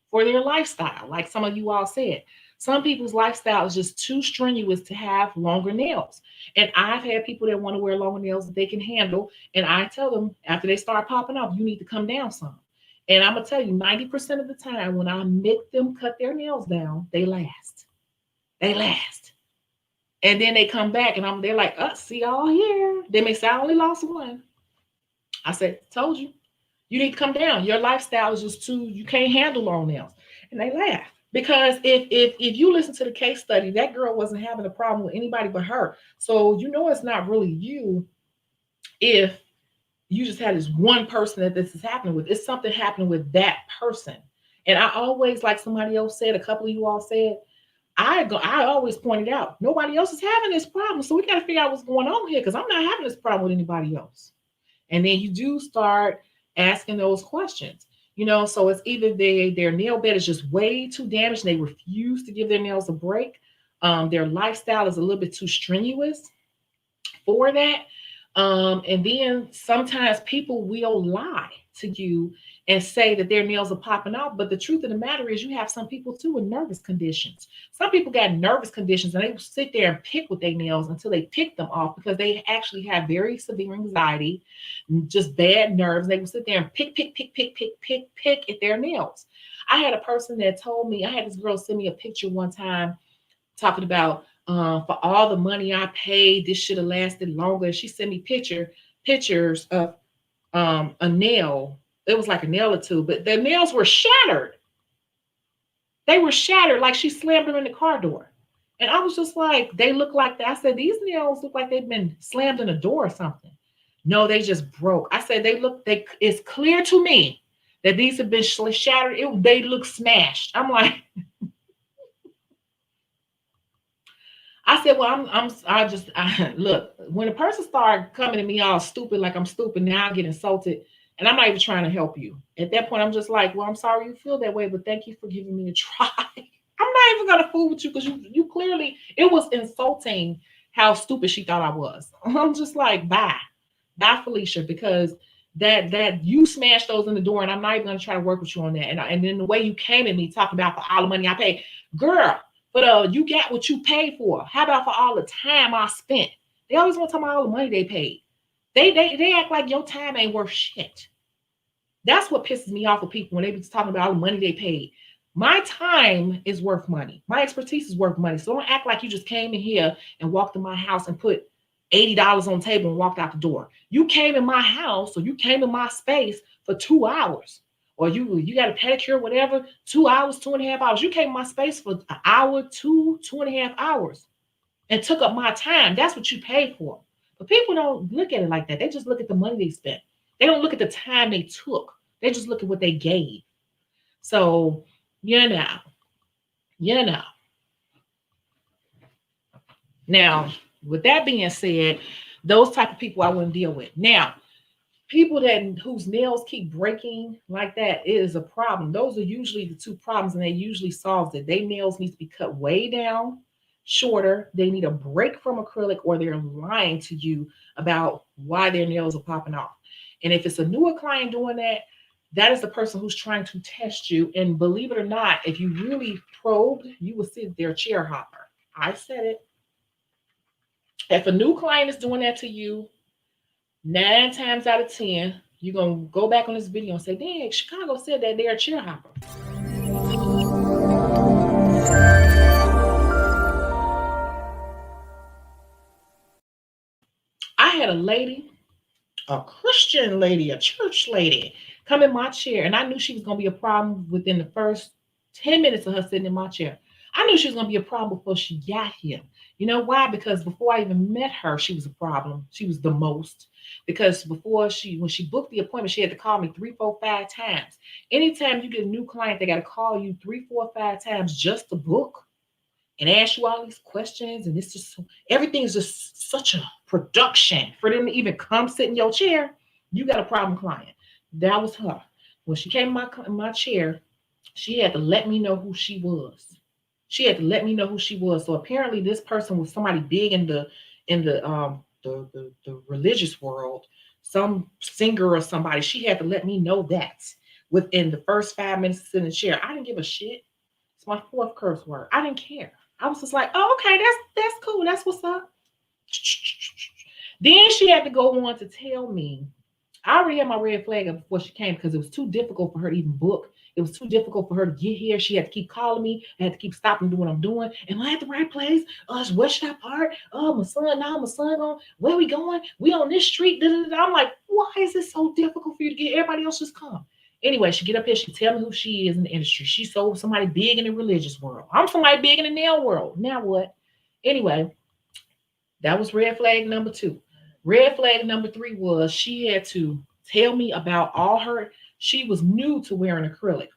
for their lifestyle. Like some of you all said, some people's lifestyle is just too strenuous to have longer nails. And I've had people that want to wear longer nails that they can handle. And I tell them after they start popping off, you need to come down some. And I'm going to tell you, 90% of the time when I make them cut their nails down, they last. They last. And then they come back and they're like, see y'all here. They may say I only lost one. I said, told you, you need to come down. Your lifestyle is just you can't handle long nails. And they laugh. Because if you listen to the case study, that girl wasn't having a problem with anybody but her. So it's not really you if you just had this one person that this is happening with. It's something happening with that person. And I always, like somebody else said, a couple of you all said, I always pointed out, nobody else is having this problem. So we got to figure out what's going on here, because I'm not having this problem with anybody else. And then you do start asking those questions, so it's either their nail bed is just way too damaged and they refuse to give their nails a break. Their lifestyle is a little bit too strenuous for that. And then sometimes people will lie to you and say that their nails are popping off. But the truth of the matter is, you have some people too with nervous conditions. Some people got nervous conditions and they will sit there and pick with their nails until they pick them off, because they actually have very severe anxiety, just bad nerves. They will sit there and pick at their nails. I had a person that told me, I had this girl send me a picture one time talking about, for all the money I paid, this should have lasted longer. She sent me pictures of a nail. It was like a nail or two, but the nails were shattered. They were shattered, like she slammed them in the car door. And I was just like, they look like that. I said, these nails look like they've been slammed in a door or something. No, they just broke. I said, it's clear to me that these have been shattered. They look smashed. I'm like, I said, well, I look, when a person started coming to me all stupid, like I'm stupid, now I get insulted, and I'm not even trying to help you. At that point, I'm just like, well, I'm sorry you feel that way, but thank you for giving me a try. I'm not even going to fool with you, because you clearly, it was insulting how stupid she thought I was. I'm just like, bye, Felicia, because that you smashed those in the door, and I'm not even going to try to work with you on that. And then the way you came at me talking about for all the money I paid, girl, but you got what you paid for. How about for all the time I spent? They always want to talk about all the money they paid. They act like your time ain't worth shit. That's what pisses me off with people when they be talking about all the money they paid. My time is worth money. My expertise is worth money. So don't act like you just came in here and walked in my house and put $80 on the table and walked out the door. You came in my house, or you came in my space for 2 hours. Or you got a pedicure, whatever, 2 hours, 2.5 hours. You came in my space for an hour, 2.5 hours, and took up my time. That's what you paid for. But people don't look at it like that. They just look at the money they spent. They don't look at the time they took. They just look at what they gave. So, Now, with that being said, those type of people I wouldn't deal with. Now, people whose nails keep breaking like that, it is a problem. Those are usually the two problems, and they usually solve it. Their nails need to be cut way down, shorter. They need a break from acrylic, or they're lying to you about why their nails are popping off. And if it's a newer client doing that, That is the person who's trying to test you. And believe it or not, if you really probed, you will see they're a chair hopper. I said it. If a new client is doing that to you, 9 times out of 10, you're going to go back on this video and say, dang, Shecago said that they're a chair hopper. I had a lady, a Christian lady, a church lady, come in my chair, and I knew she was going to be a problem within the first 10 minutes of her sitting in my chair. I knew she was going to be a problem before she got here. You know why? Because before I even met her, she was a problem. She was the most. Because when she booked the appointment, she had to call me 3, 4, 5 times. Anytime you get a new client, they got to call you 3, 4, 5 times just to book and ask you all these questions. And it's just, everything is just such a production for them to even come sit in your chair. You got a problem client. That was her. When she came in my chair, she had to let me know who she was. She had to let me know who she was. So apparently this person was somebody big in the religious world, some singer or somebody. She had to let me know that within the first 5 minutes in the chair. I didn't give a shit. It's my 4th curse word. I didn't care. I was just like, oh, okay, that's cool. That's what's up. Then she had to go on to tell me, I already had my red flag up before she came because it was too difficult for her to even book. It was too difficult for her to get here. She had to keep calling me. I had to keep stopping doing what I'm doing. Am I at the right place? Where should I park? Oh, my son on. Where are we going? We on this street. I'm like, why is it so difficult for you to get? Everybody else just come. Anyway, she get up here. She tell me who she is in the industry. She's somebody big in the religious world. I'm somebody big in the nail world. Now what? Anyway, that was red flag number 2. Red flag number 3 was she had to tell me about all her. She was new to wearing acrylic.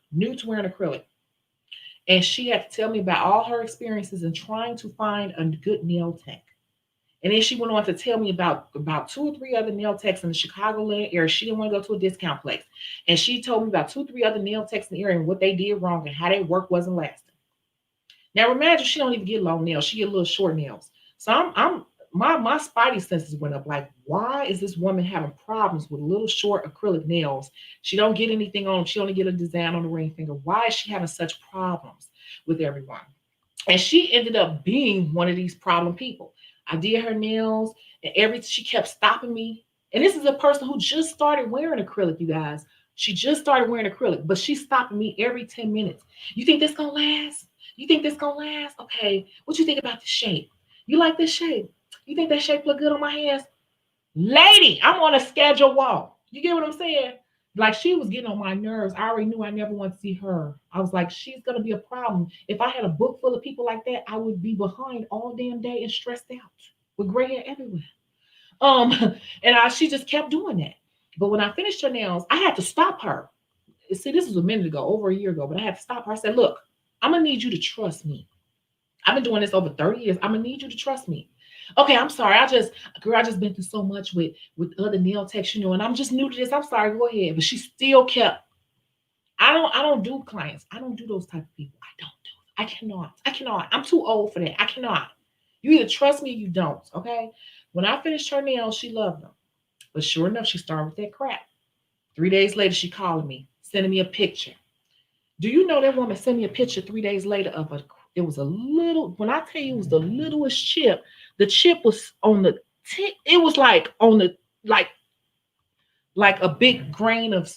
And she had to tell me about all her experiences in trying to find a good nail tech. And then she went on to tell me about 2 or 3 other nail techs in the Chicagoland area. She didn't want to go to a discount place. And she told me about 2 or 3 other nail techs in the area and what they did wrong and how their work wasn't lasting. Now imagine she don't even get long nails. She get little short nails. So my spidey senses went up. Like, why is this woman having problems with little short acrylic nails? She don't get anything on them. She only get a design on the ring finger. Why is she having such problems with everyone? And she ended up being one of these problem people. I did her nails, and she kept stopping me. And this is a person who just started wearing acrylic, you guys. She just started wearing acrylic, but she's stopping me every 10 minutes. You think this gonna last? You think this gonna last? Okay, what you think about the shape? You like this shape? You think that shape look good on my hands? Lady, I'm on a schedule wall. You get what I'm saying? Like, she was getting on my nerves. I already knew I never want to see her. I was like, she's going to be a problem. If I had a book full of people like that, I would be behind all damn day and stressed out with gray hair everywhere. She just kept doing that. But when I finished her nails, I had to stop her. See, this was a minute ago, over a year ago, but I had to stop her. I said, look, I'm going to need you to trust me. I've been doing this over 30 years. I'm going to need you to trust me. Okay, I'm sorry. I just been through so much with other nail techs, and I'm just new to this. I'm sorry. Go ahead. But she still kept. I don't do clients. I don't do those type of people. I don't do it. I cannot. I'm too old for that. I cannot. You either trust me or you don't. Okay. When I finished her nails, she loved them. But sure enough, she started with that crap. 3 days later, she called me, sending me a picture. Do you know that woman sent me a picture 3 days later of it was a little, when I tell you it was the littlest chip, the chip was on the tip. It was like on the, like a big grain of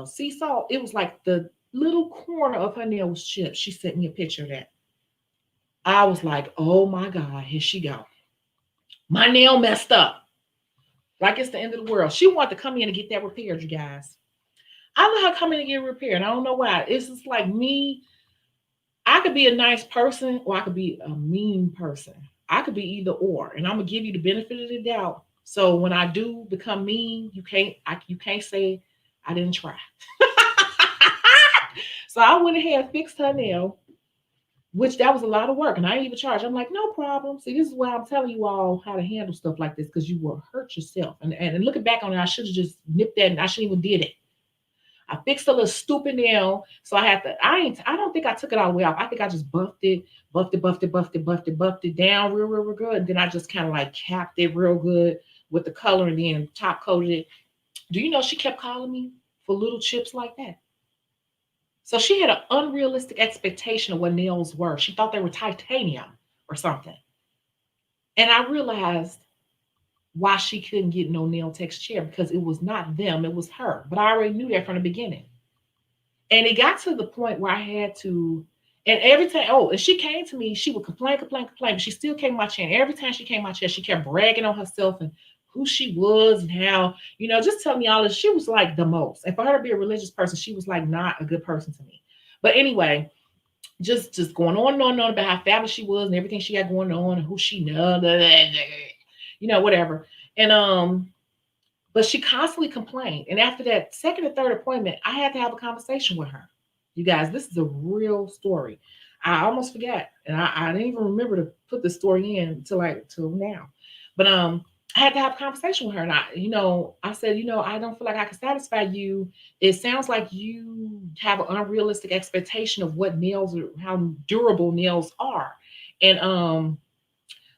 sea salt. It was like the little corner of her nail was chipped. She sent me a picture of that. I was like, oh my God, here she go. My nail messed up. Like it's the end of the world. She wanted to come in and get that repaired, you guys. I let her come in and get it repaired. I don't know why. It's just like me. I could be a nice person or I could be a mean person. I could be either or. And I'm gonna give you the benefit of the doubt. So when I do become mean, you can't say I didn't try. So I went ahead and fixed her nail, which that was a lot of work. And I didn't even charge. I'm like, no problem. See, this is why I'm telling you all how to handle stuff like this, because you will hurt yourself. And looking back on it, I should have just nipped that and I shouldn't even did it. I fixed a little stupid nail. So I don't think I took it all the way off. I think I just buffed it down real good. And then I just kind of like capped it real good with the color and then top coated it. Do you know she kept calling me for little chips like that. So she had an unrealistic expectation of what nails were. She thought they were titanium or something. And I realized why she couldn't get no nail tech's chair, because it was not them, it was her. But I already knew that from the beginning. And it got to the point where I had to, and every time, and she came to me, she would complain, but she still came to my chair. And every time she came to my chair, she kept bragging on herself and who she was and how, just telling me all this. She was like the most. And for her to be a religious person, she was like not a good person to me. But anyway, just going on and on about how fabulous she was and everything she had going on and who she knows, whatever. And but she constantly complained. And after that second or third appointment, I had to have a conversation with her. You guys, this is a real story. I almost forgot, and I didn't even remember to put the story in till now. But I had to have a conversation with her, and I said, I don't feel like I can satisfy you. It sounds like you have an unrealistic expectation of what nails are, how durable nails are, and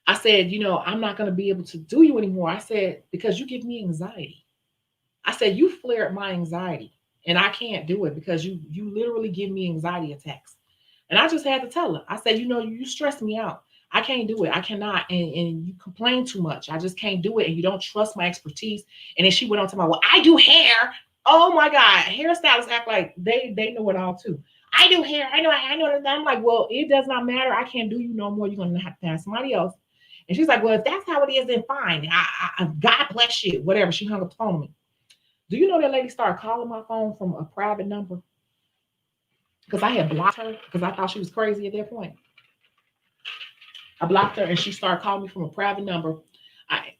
I said, I'm not going to be able to do you anymore. I said, because you give me anxiety. I said, you flared my anxiety, and I can't do it because you literally give me anxiety attacks. And I just had to tell her. I said, you stress me out. I can't do it. I cannot. And you complain too much. I just can't do it. And you don't trust my expertise. And then she went on to my, well, I do hair. Oh my God. Hairstylists act like they know it all too. I do hair. I know that. I'm like, well, it does not matter. I can't do you no more. You're going to have to find somebody else. And she's like, well, if that's how it is, then fine. God bless you. Whatever. She hung up the phone on me. Do you know that lady started calling my phone from a private number? Because I had blocked her because I thought she was crazy at that point. I blocked her and she started calling me from a private number.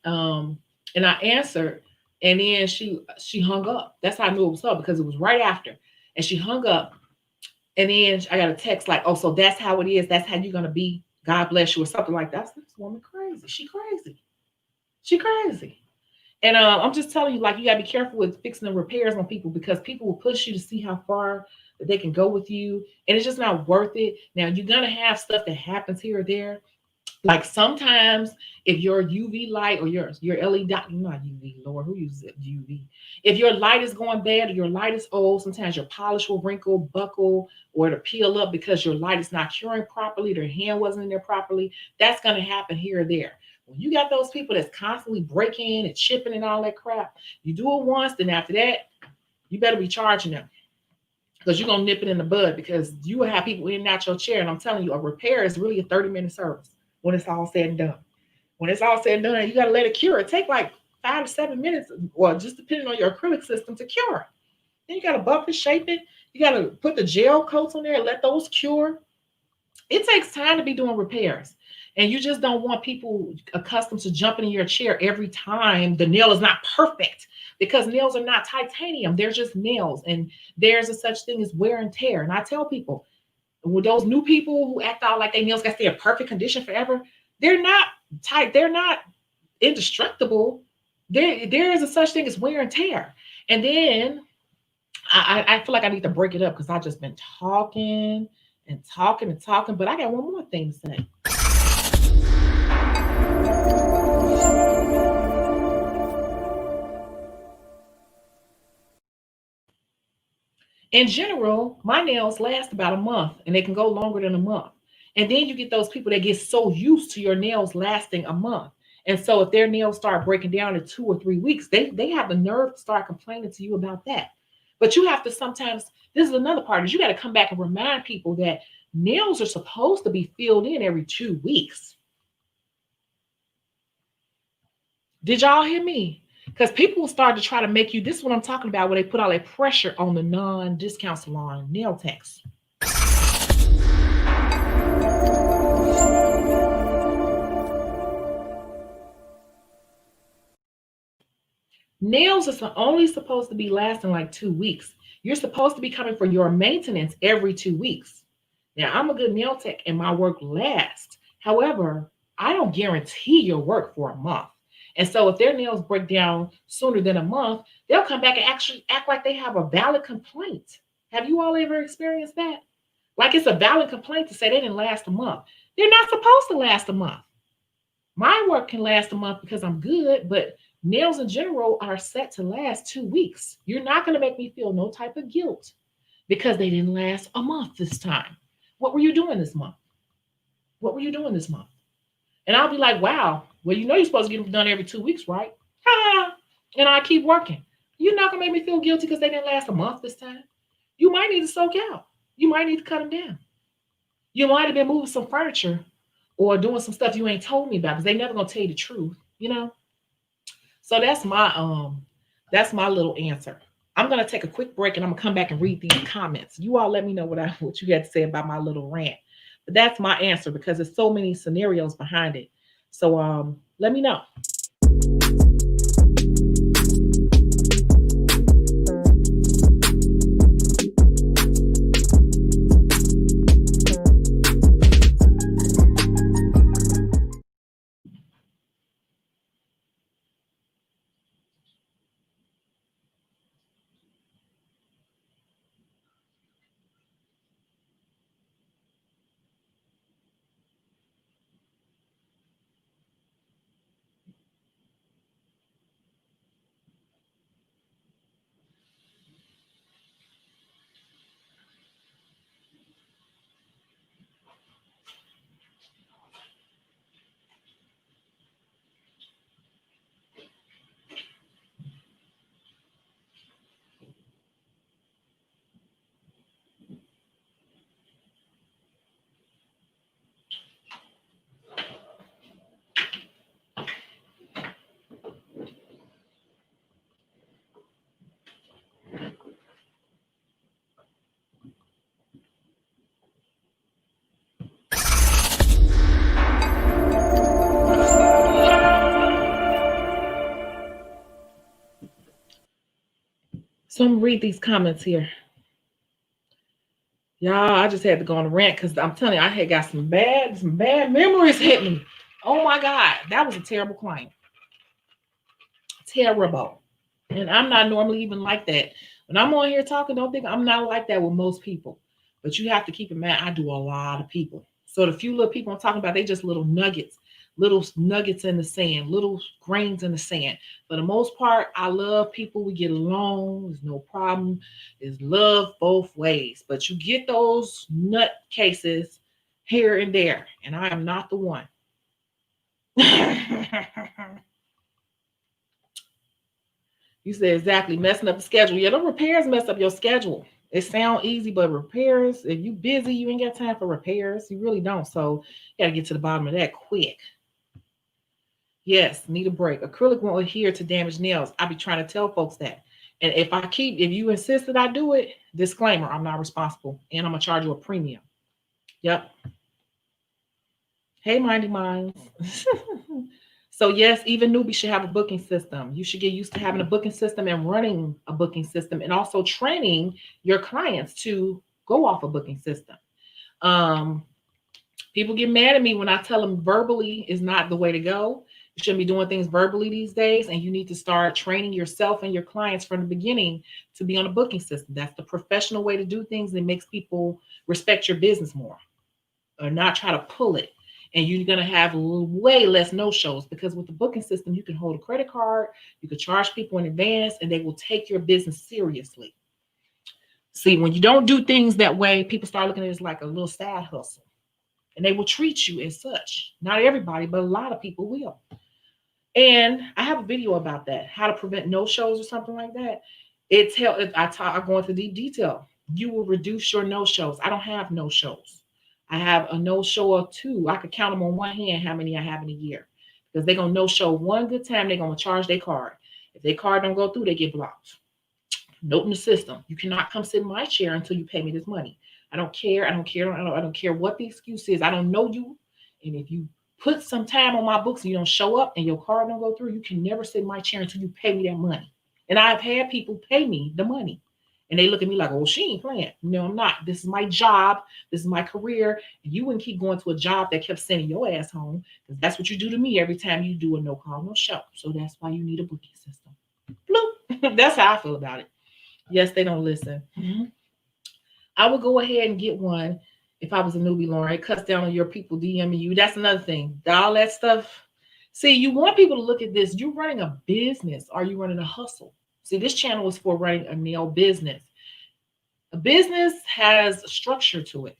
And I answered, and then she hung up. That's how I knew it was her, because it was right after. And she hung up, and then I got a text like, oh, so that's how it is. That's how you're gonna be. God bless you, or something like that. This woman crazy. She crazy. And I'm just telling you, like, you gotta be careful with fixing the repairs on people, because people will push you to see how far that they can go with you, and it's just not worth it. Now, you're gonna have stuff that happens here or there. Like sometimes if your UV light or your LED dot, not UV, Lord, who uses it? UV. If your light is going bad or your light is old, sometimes your polish will wrinkle, buckle, or to peel up because your light is not curing properly, their hand wasn't in there properly. That's going to happen here or there. When you got those people that's constantly breaking and chipping and all that crap, you do it once, then after that, you better be charging them, because you're going to nip it in the bud, because you will have people in and out your chair. And I'm telling you, a repair is really a 30-minute service when it's all said and done. When it's all said and done, you got to let it cure. It take like 5 to 7 minutes, or just depending on your acrylic system, to cure. Then you got to buff it, shape it. You got to put the gel coats on there and let those cure. It takes time to be doing repairs. And you just don't want people accustomed to jumping in your chair every time the nail is not perfect, because nails are not titanium. They're just nails. And there's a such thing as wear and tear. And I tell people, with those new people who act out like their nails got to stay in perfect condition forever, they're not tight. They're not indestructible. There is a such thing as wear and tear. And then I feel like I need to break it up, because I've just been talking and talking and talking. But I got one more thing to say. In general, my nails last about a month, and they can go longer than a month. And then you get those people that get so used to your nails lasting a month. And so if their nails start breaking down in 2 or 3 weeks, they have the nerve to start complaining to you about that. But you have to sometimes, this is another part, is you got to come back and remind people that nails are supposed to be filled in every 2 weeks. Did y'all hear me? Because people will start to try to make you, this is what I'm talking about, where they put all that pressure on the non-discount salon nail techs. Nails are only supposed to be lasting like 2 weeks. You're supposed to be coming for your maintenance every 2 weeks. Now, I'm a good nail tech and my work lasts. However, I don't guarantee your work for a month. And so if their nails break down sooner than a month, they'll come back and actually act like they have a valid complaint. Have you all ever experienced that? Like it's a valid complaint to say they didn't last a month. They're not supposed to last a month. My work can last a month because I'm good, but Nails in general are set to last 2 weeks. You're not going to make me feel no type of guilt because they didn't last a month this time. What were you doing this month? What were you doing this month? And I'll be like, wow, well, you know you're supposed to get them done every 2 weeks, right? Ha! And I keep working. You're not going to make me feel guilty because they didn't last a month this time. You might need to soak out. You might need to cut them down. You might have been moving some furniture or doing some stuff you ain't told me about because they never going to tell you the truth, you know? So that's my little answer. I'm gonna take a quick break and I'm gonna come back and read these comments. You all let me know what you had to say about my little rant. But that's my answer because there's so many scenarios behind it. So let me know. So I'm gonna read these comments here. Y'all, I just had to go on a rant because I'm telling you, I had got some bad memories hit me. Oh my God, that was a terrible client. Terrible. And I'm not normally even like that. When I'm on here talking, don't think I'm not like that with most people. But you have to keep in mind, I do a lot of people. So the few little people I'm talking about, they just little nuggets in the sand, little grains in the sand. For the most part, I love people. We get along. There's no problem. There's love both ways. But you get those nut cases here and there. And I am not the one. You said exactly, messing up the schedule. Yeah, the repairs mess up your schedule. It sounds easy, but repairs, if you busy, you ain't got time for repairs. You really don't. So you gotta get to the bottom of that quick. Yes, need a break. Acrylic won't adhere to damaged nails. I be trying to tell folks that. And if you insist that I do it, disclaimer, I'm not responsible. And I'm gonna charge you a premium. Yep. Hey, Mindy Minds. So yes, even newbies should have a booking system. You should get used to having a booking system and running a booking system and also training your clients to go off a booking system. People get mad at me when I tell them verbally is not the way to go. You shouldn't be doing things verbally these days, and you need to start training yourself and your clients from the beginning to be on a booking system. That's the professional way to do things that makes people respect your business more or not try to pull it. And you're going to have way less no-shows because with the booking system, you can hold a credit card, you can charge people in advance, and they will take your business seriously. See, when you don't do things that way, people start looking at it as like a little side hustle. And they will treat you as such. Not everybody, but a lot of people will. And I have a video about that, how to prevent no-shows or something like that. I go into deep detail. You will reduce your no-shows. I don't have no-shows. I have a no-show or two. I could count them on one hand how many I have in a year. Because they're going to no-show one good time, they're going to charge their card. If their card don't go through, they get blocked. Note in the system. You cannot come sit in my chair until you pay me this money. I don't care. I don't care what the excuse is. I don't know you. And if you put some time on my books and you don't show up and your card don't go through, you can never sit in my chair until you pay me that money. And I've had people pay me the money. And they look at me like, oh, she ain't playing. No, I'm not. This is my job. This is my career. And you wouldn't keep going to a job that kept sending your ass home because that's what you do to me every time you do a no call, no show. So that's why you need a booking system. Bloop. That's how I feel about it. Yes, they don't listen. Mm-hmm. I would go ahead and get one if I was a newbie, Lauren. It cuts down on your people DMing you. That's another thing. All that stuff, See, you want people to look at this. You're running a business. Are you running a hustle? See, this channel is for running a nail business. A business has structure to it.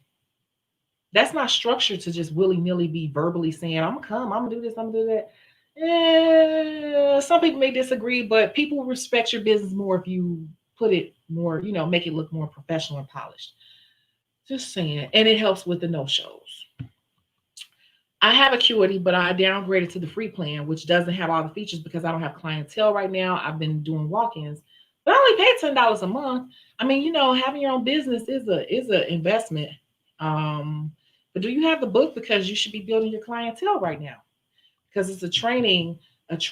That's not structure to just willy-nilly be verbally saying, I'm gonna come, I'm gonna do this, I'm gonna do that. Some people may disagree, but people respect your business more if you put it more, make it look more professional and polished. Just saying. And it helps with the no-shows. I have Acuity, but I downgraded to the free plan, which doesn't have all the features because I don't have clientele right now. I've been doing walk-ins, but I only pay $10 a month. I mean, having your own business is an investment. But do you have the book? Because you should be building your clientele right now. Because it's a training. It's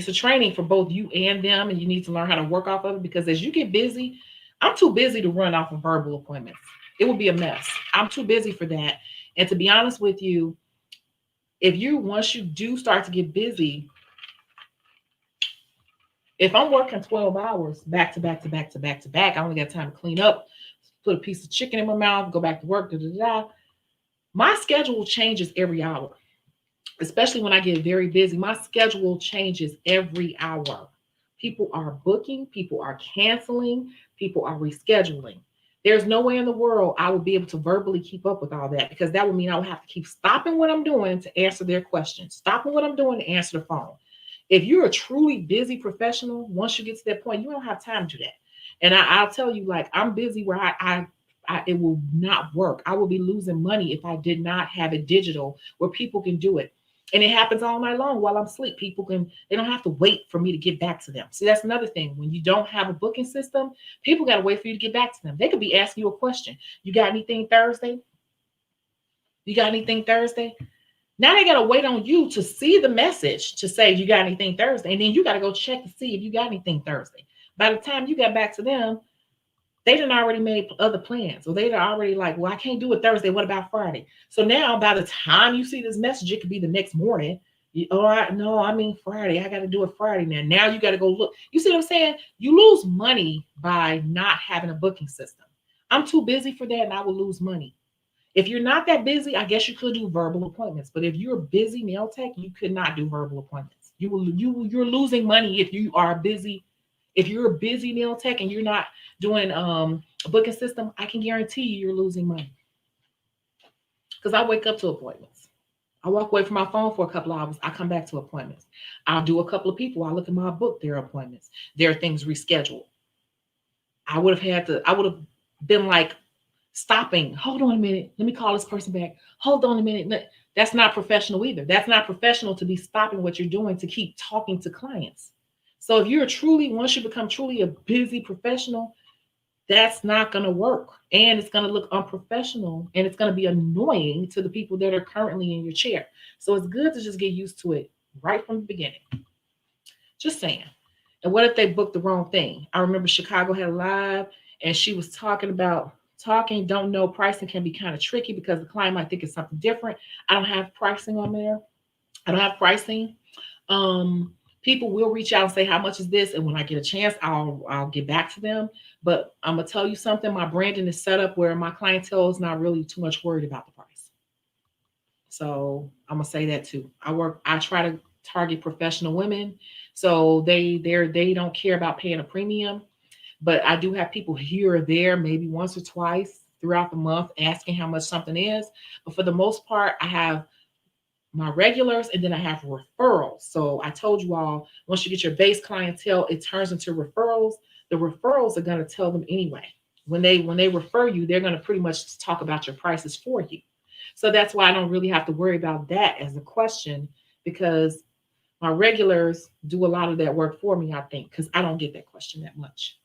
a training for both you and them, and you need to learn how to work off of it. Because as you get busy, I'm too busy to run off of verbal appointments. It would be a mess. I'm too busy for that. And to be honest with you, once you do start to get busy, if I'm working 12 hours back to back to back to back to back, I only got time to clean up, put a piece of chicken in my mouth, go back to work, my schedule changes every hour. Especially when I get very busy, my schedule changes every hour. People are booking, people are canceling, people are rescheduling. There's no way in the world I would be able to verbally keep up with all that, because that would mean I would have to keep stopping what I'm doing to answer their questions, stopping what I'm doing to answer the phone. If you're a truly busy professional, once you get to that point, you don't have time to do that. And I'll tell you, like, I'm busy where it will not work. I will be losing money if I did not have it digital where people can do it. And it happens all night long while I'm asleep. They don't have to wait for me to get back to them. See, that's another thing. When you don't have a booking system, people got to wait for you to get back to them. They could be asking you a question. You got anything Thursday? You got anything Thursday? Now they got to wait on you to see the message to say you got anything Thursday. And then you got to go check to see if you got anything Thursday. By the time you got back to them, they done already made other plans. Or they done already like, well, I can't do it Thursday. What about Friday? So now by the time you see this message, it could be the next morning. Friday. I got to do it Friday now. Now you got to go look. You see what I'm saying? You lose money by not having a booking system. I'm too busy for that, and I will lose money. If you're not that busy, I guess you could do verbal appointments. But if you're a busy nail tech, you could not do verbal appointments. You're losing money if you are busy. If you're a busy nail tech and you're not doing a booking system, I can guarantee you're losing money. Because I wake up to appointments. I walk away from my phone for a couple of hours. I come back to appointments. I'll do a couple of people. I look at my book, their appointments. There are things rescheduled. I would have been like stopping. Hold on a minute. Let me call this person back. Hold on a minute. That's not professional either. That's not professional to be stopping what you're doing to keep talking to clients. So if once you become truly a busy professional, that's not going to work. And it's going to look unprofessional, and it's going to be annoying to the people that are currently in your chair. So it's good to just get used to it right from the beginning. Just saying. And what if they booked the wrong thing? I remember Shecago had a live, and she was talking, don't know, pricing can be kind of tricky because the client might think it's something different. I don't have pricing on there. I don't have pricing. People will reach out and say, how much is this? And when I get a chance, I'll get back to them. But I'm going to tell you something. My branding is set up where my clientele is not really too much worried about the price. So I'm going to say that too. I try to target professional women. So they don't care about paying a premium. But I do have people here or there, maybe once or twice throughout the month, asking how much something is. But for the most part, I have my regulars, and then I have referrals. So I told you all, once you get your base clientele, it turns into referrals. The referrals are going to tell them anyway. When they refer you, they're going to pretty much talk about your prices for you. So that's why I don't really have to worry about that as a question, because my regulars do a lot of that work for me, I think, because I don't get that question that much.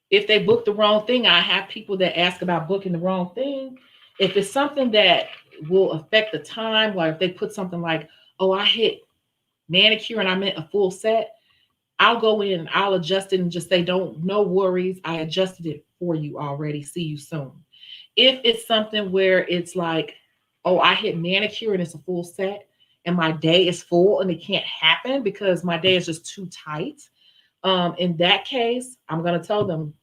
If they book the wrong thing, I have people that ask about booking the wrong thing. If it's something that will affect the time, like if they put something like, oh, I hit manicure and I meant a full set, I'll go in, I'll adjust it and just say, no worries, I adjusted it for you already. See you soon. If it's something where it's like, oh, I hit manicure and it's a full set and my day is full and it can't happen because my day is just too tight, in that case, I'm going to tell them,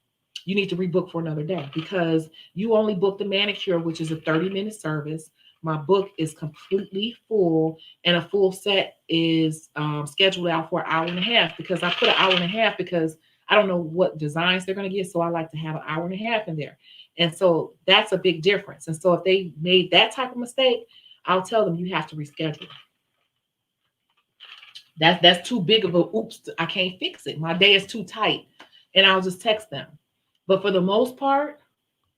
you need to rebook for another day, because you only booked the manicure, which is a 30-minute service. My book is completely full, and a full set is scheduled out for an hour and a half, because I put an hour and a half because I don't know what designs they're going to get. So I like to have an hour and a half in there. And so that's a big difference. And so if they made that type of mistake, I'll tell them you have to reschedule. That's too big of a oops, I can't fix it. My day is too tight. And I'll just text them. But for the most part,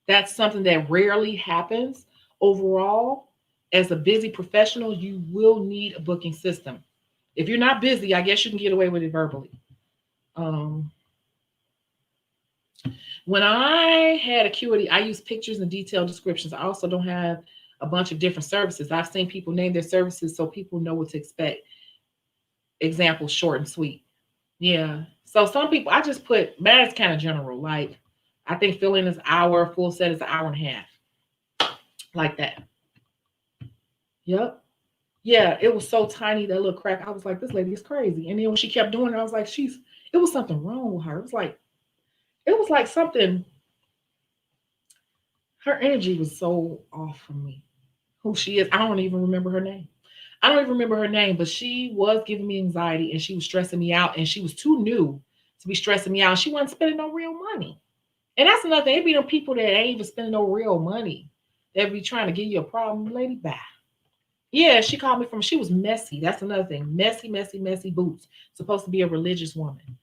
that's something that rarely happens. Overall, as a busy professional, you will need a booking system. If you're not busy, I guess you can get away with it verbally. Um, when I had Acuity, I use pictures and detailed descriptions. I also don't have a bunch of different services. I've seen people name their services so people know what to expect. Example, short and sweet. Yeah. So some people, I just put, that's kind of general. Like, I think fill in is an hour, full set is an hour and a half. Like that. Yep. Yeah, it was so tiny, that little crack. I was like, this lady is crazy. And then when she kept doing it, I was like, it was something wrong with her. It was like something, her energy was so off from me. Who she is, I don't even remember her name. I don't even remember her name, but she was giving me anxiety and she was stressing me out, and she was too new to be stressing me out. She wasn't spending no real money. And that's another thing. It be them people that ain't even spending no real money. They be trying to give you a problem, lady. Bye. Yeah, she called me from, she was messy. That's another thing. Messy, messy, messy boots. Supposed to be a religious woman.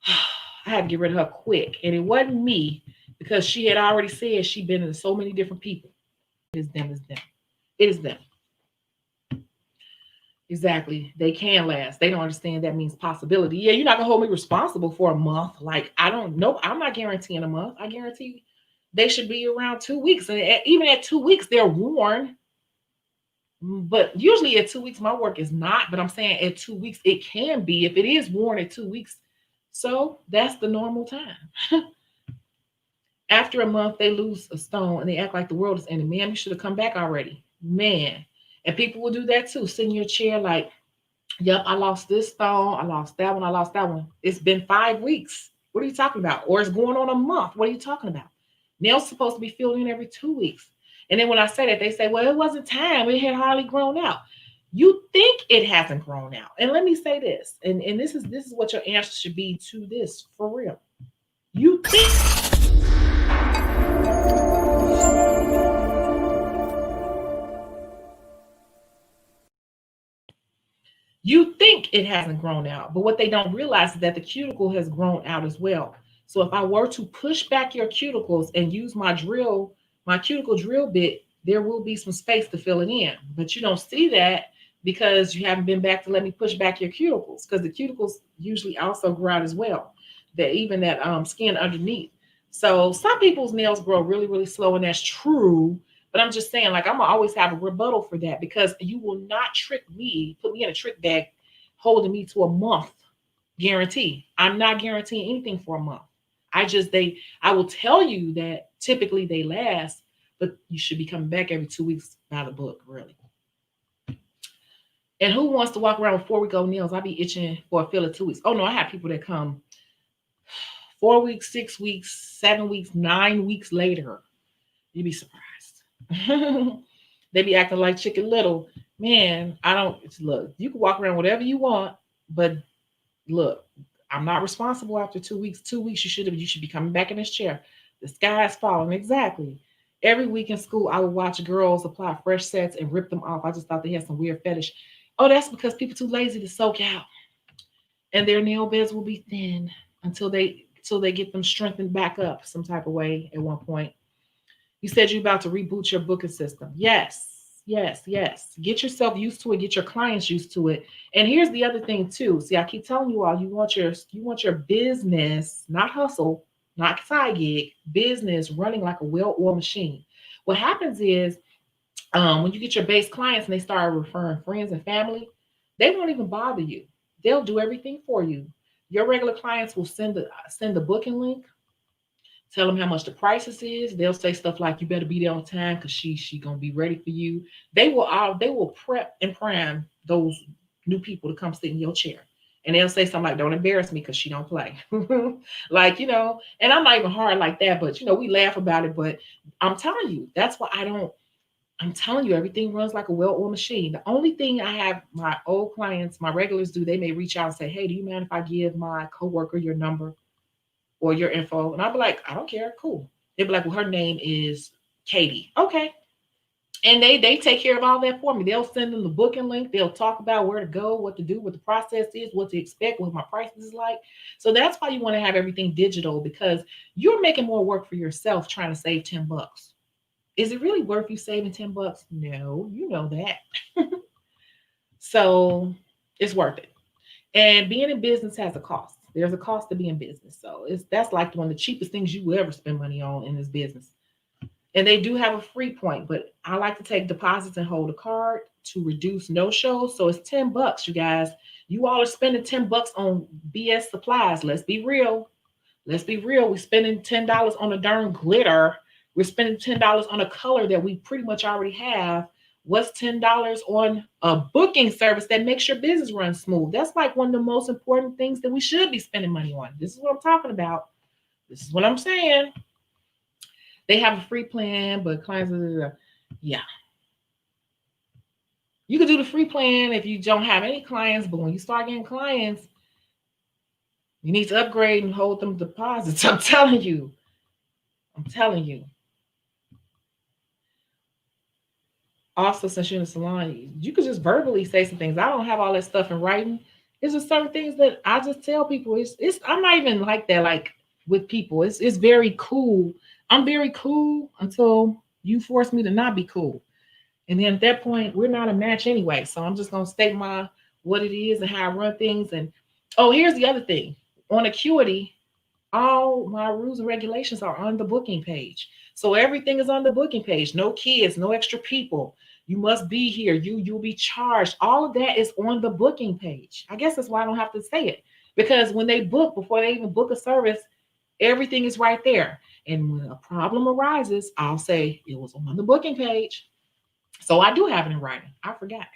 I had to get rid of her quick. And it wasn't me, because she had already said she'd been in so many different people. It is them, it's them. It is them. Exactly. They can last. They don't understand that means possibility. Yeah, you're not gonna hold me responsible for a month. Like, I don't know. I'm not guaranteeing a month. I guarantee they should be around 2 weeks. And even at 2 weeks, they're worn. But usually at 2 weeks, my work is not. But I'm saying at 2 weeks, it can be if it is worn at 2 weeks. So that's the normal time. After a month, they lose a stone and they act like the world is ending. Man, you should have come back already. Man. And people will do that too. Sit in your chair like, yep, I lost this stone. I lost that one. I lost that one. It's been 5 weeks. What are you talking about? Or it's going on a month. What are you talking about? Nails supposed to be filled in every 2 weeks. And then when I say that, they say, well, it wasn't time. It had hardly grown out. You think it hasn't grown out. And let me say this, and this is what your answer should be to this for real. You think it hasn't grown out, but what they don't realize is that the cuticle has grown out as well. So if I were to push back your cuticles and use my cuticle drill bit, there will be some space to fill it in. But you don't see that because you haven't been back to let me push back your cuticles, because the cuticles usually also grow out as well. That even that skin underneath. So some people's nails grow really, really slow, and that's true. But I'm just saying, like, I'm gonna always have a rebuttal for that, because you will not trick me, put me in a trick bag, holding me to a month guarantee. I'm not guaranteeing anything for a month. I will tell you that typically they last, but you should be coming back every 2 weeks by the book, really. And who wants to walk around with 4-week-old nails? I be itching for a fill of 2 weeks. Oh no, I have people that come 4 weeks, 6 weeks, 7 weeks, 9 weeks later. You'd be surprised. They be acting like Chicken Little. Man, look, you can walk around whatever you want, but look, I'm not responsible after 2 weeks. 2 weeks, you should be coming back in this chair. The sky is falling. Exactly. Every week in school, I would watch girls apply fresh sets and rip them off. I just thought they had some weird fetish. Oh, that's because people too lazy to soak out. And their nail beds will be thin until they get them strengthened back up some type of way at one point. You said you're about to reboot your booking system. Yes, yes, yes. Get yourself used to it. Get your clients used to it. And here's the other thing too. See, I keep telling you all, you want your business, not hustle, not side gig, business running like a well-oiled machine. What happens is when you get your base clients and they start referring friends and family, they won't even bother you. They'll do everything for you. Your regular clients will send the booking link, tell them how much the prices is. They'll say stuff like, you better be there on time because she gonna be ready for you. They will prep and prime those new people to come sit in your chair. And they'll say something like, don't embarrass me because she don't play. Like, and I'm not even hard like that, but we laugh about it. But I'm telling you, that's why I don't I'm telling you, everything runs like a well-oiled machine. The only thing I have my old clients, my regulars do, they may reach out and say, hey, do you mind if I give my coworker your number or your info? And I'll be like, I don't care. Cool. They'll be like, well, her name is Katie. Okay. And they take care of all that for me. They'll send them the booking link. They'll talk about where to go, what to do, what the process is, what to expect, what my prices is like. So that's why you want to have everything digital, because you're making more work for yourself trying to save $10. Is it really worth you saving $10? No, you know that. So it's worth it. And being in business has a cost. There's a cost to being business. So that's like one of the cheapest things you will ever spend money on in this business. And they do have a free point, but I like to take deposits and hold a card to reduce no shows. So it's $10, you guys. You all are spending $10 on BS supplies. Let's be real. Let's be real. We're spending $10 on a darn glitter. We're spending $10 on a color that we pretty much already have. What's $10 on a booking service that makes your business run smooth? That's like one of the most important things that we should be spending money on. This is what I'm talking about. This is what I'm saying. They have a free plan, but clients, yeah. You can do the free plan if you don't have any clients, but when you start getting clients, you need to upgrade and hold them deposits. I'm telling you. I'm telling you. Also, since you're in the salon, you could just verbally say some things. I don't have all that stuff in writing. It's just certain things that I just tell people. It's I'm not even like that, like with people. It's very cool. I'm very cool until you force me to not be cool. And then at that point, we're not a match anyway. So I'm just gonna state my what it is and how I run things. And oh, here's the other thing. On Acuity, all my rules and regulations are on the booking page. So everything is on the booking page. No kids, no extra people. You must be here. You'll be charged. All of that is on the booking page. I guess that's why I don't have to say it. Because when they book, before they even book a service, everything is right there. And when a problem arises, I'll say it was on the booking page. So I do have it in writing. I forgot.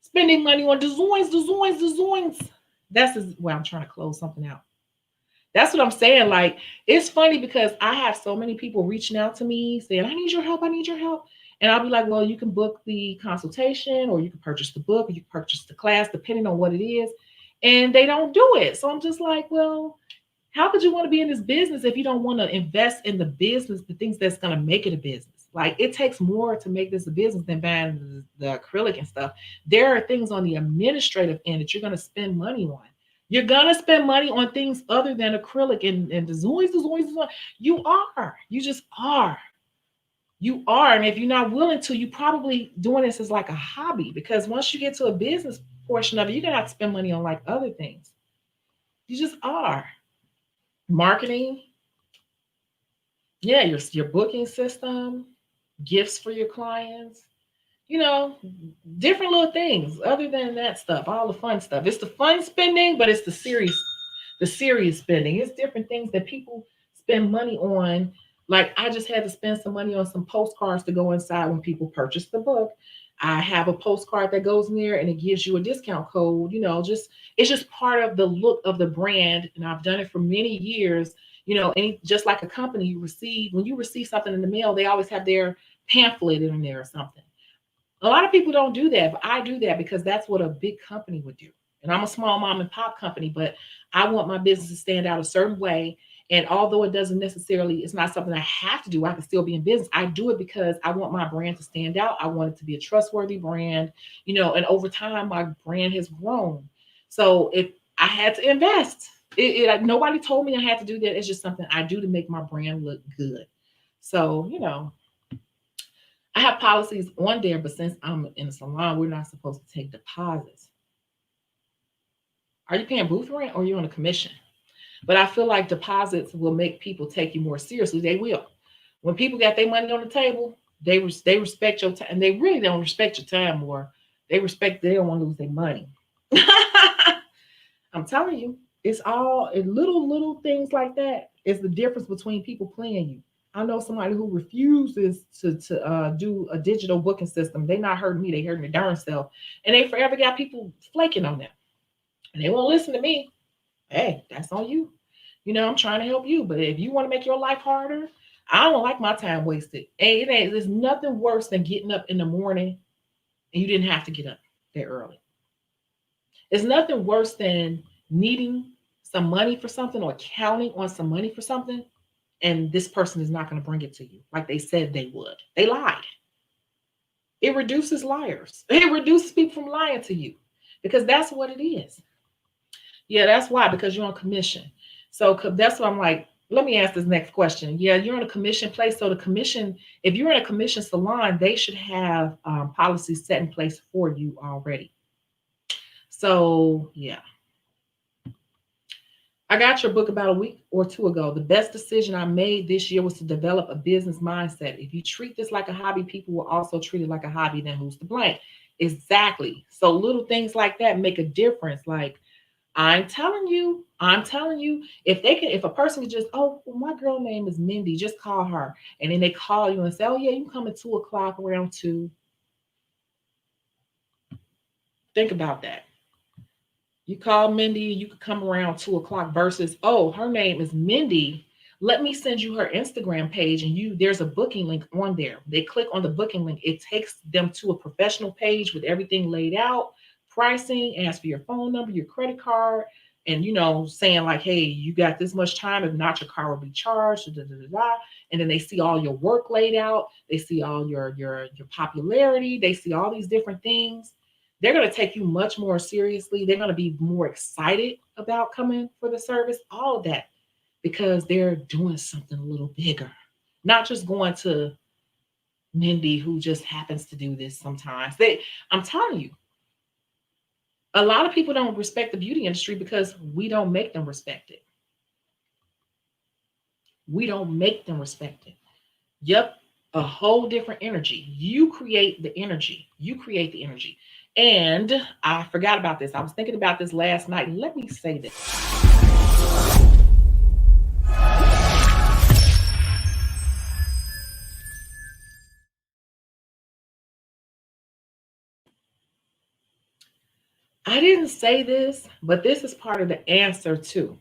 Spending money on designs. That's where I'm trying to close something out. That's what I'm saying. Like, it's funny because I have so many people reaching out to me saying, I need your help. I need your help. And I'll be like, well, you can book the consultation or you can purchase the book or you can purchase the class, depending on what it is. And they don't do it. So I'm just like, well, how could you want to be in this business if you don't want to invest in the business, the things that's going to make it a business? Like, it takes more to make this a business than buying the acrylic and stuff. There are things on the administrative end that you're going to spend money on. You're going to spend money on things other than acrylic and designs. You are. You just are. You are. And if you're not willing to, you probably doing this as like a hobby, because once you get to a business portion of it, you're going to have to spend money on like other things. You just are. Marketing, yeah, your booking system, gifts for your clients, you know, different little things other than that stuff, all the fun stuff. It's the fun spending, but it's the serious spending. It's different things that people spend money on. Like, I just had to spend some money on some postcards to go inside when people purchase the book. I have a postcard that goes in there and it gives you a discount code, just it's just part of the look of the brand. And I've done it for many years, and just like a company, when you receive something in the mail, they always have their pamphlet in there or something. A lot of people don't do that, but I do that because that's what a big company would do. And I'm a small mom and pop company, but I want my business to stand out a certain way. And although it's not something I have to do, I can still be in business. I do it because I want my brand to stand out. I want it to be a trustworthy brand, and over time, my brand has grown. So if I had to invest, nobody told me I had to do that. It's just something I do to make my brand look good. So, I have policies on there, but since I'm in a salon, we're not supposed to take deposits. Are you paying booth rent or are you on a commission? But I feel like deposits will make people take you more seriously. They will. When people got their money on the table, they respect your time. And they really don't respect your time more. They don't want to lose their money. I'm telling you, it's all little things like that is the difference between people playing you. I know somebody who refuses to do a digital booking system. They not hurting me, they hurting their darn self. And they forever got people flaking on them. And they won't listen to me. Hey, that's on you. I'm trying to help you. But if you want to make your life harder, I don't like my time wasted. And there's nothing worse than getting up in the morning and you didn't have to get up that early. It's nothing worse than needing some money for something or counting on some money for something, and this person is not going to bring it to you like they said they would. They lied. It reduces liars. It reduces people from lying to you because that's what it is. Yeah, that's why, because you're on commission. So that's why I'm like, let me ask this next question. Yeah, you're in a commission place. So the commission, if you're in a commission salon, they should have policies set in place for you already. So yeah, I got your book about a week or two ago. The best decision I made this year was to develop a business mindset. If you treat this like a hobby, people will also treat it like a hobby. Then who's to blame? Exactly. So little things like that make a difference. Like I'm telling you, if a person could just, oh, well, my girl name is Mindy, just call her. And then they call you and say, oh yeah, you can come at 2 o'clock around 2. Think about that. You call Mindy, you could come around 2 o'clock versus, oh, her name is Mindy. Let me send you her Instagram page, and there's a booking link on there. They click on the booking link. It takes them to a professional page with everything laid out, pricing, ask for your phone number, your credit card, and saying like, hey, you got this much time. If not, your car will be charged. Da, da, da, da. And then they see all your work laid out. They see all your popularity. They see all these different things. They're going to take you much more seriously. They're going to be more excited about coming for the service, all of that, because they're doing something a little bigger, not just going to Mindy, who just happens to do this sometimes. I'm telling you, a lot of people don't respect the beauty industry because we don't make them respect it. We don't make them respect it. Yep, a whole different energy. You create the energy. You create the energy. And I forgot about this. I was thinking about this last night. Let me say this. I didn't say this, but this is part of the answer too.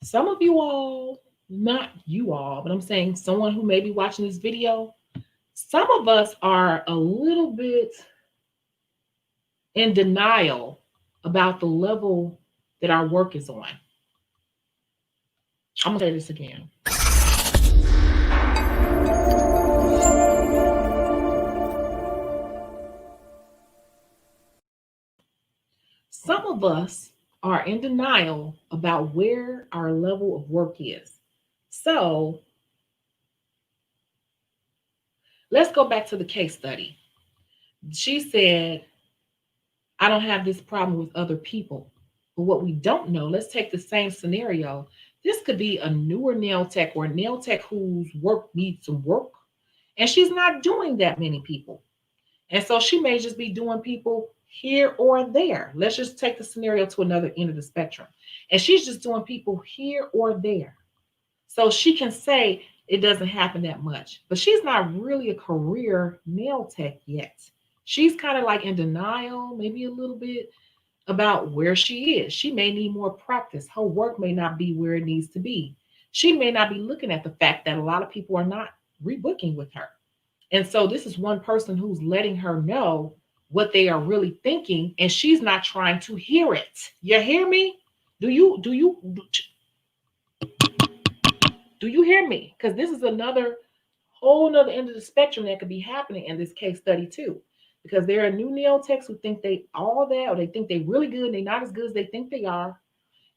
Some of you all, not you all, but I'm saying someone who may be watching this video, some of us are a little bit in denial about the level that our work is on. I'm going to say this again. Some of us are in denial about where our level of work is. So let's go back to the case study. She said, I don't have this problem with other people. But what we don't know, let's take the same scenario. This could be a newer nail tech or a nail tech whose work needs some work, and she's not doing that many people. And so she may just be doing people here or there. Let's just take the scenario to another end of the spectrum. And she's just doing people here or there. So she can say it doesn't happen that much, but she's not really a career nail tech yet. She's kind of like in denial, maybe a little bit about where she is. She may need more practice. Her work may not be where it needs to be. She may not be looking at the fact that a lot of people are not rebooking with her. And so this is one person who's letting her know what they are really thinking, and she's not trying to hear it. You hear me? Do you hear me? Because this is another whole nother end of the spectrum that could be happening in this case study too. Because there are new nail techs who think they all that, or they think they're really good and they're not as good as they think they are.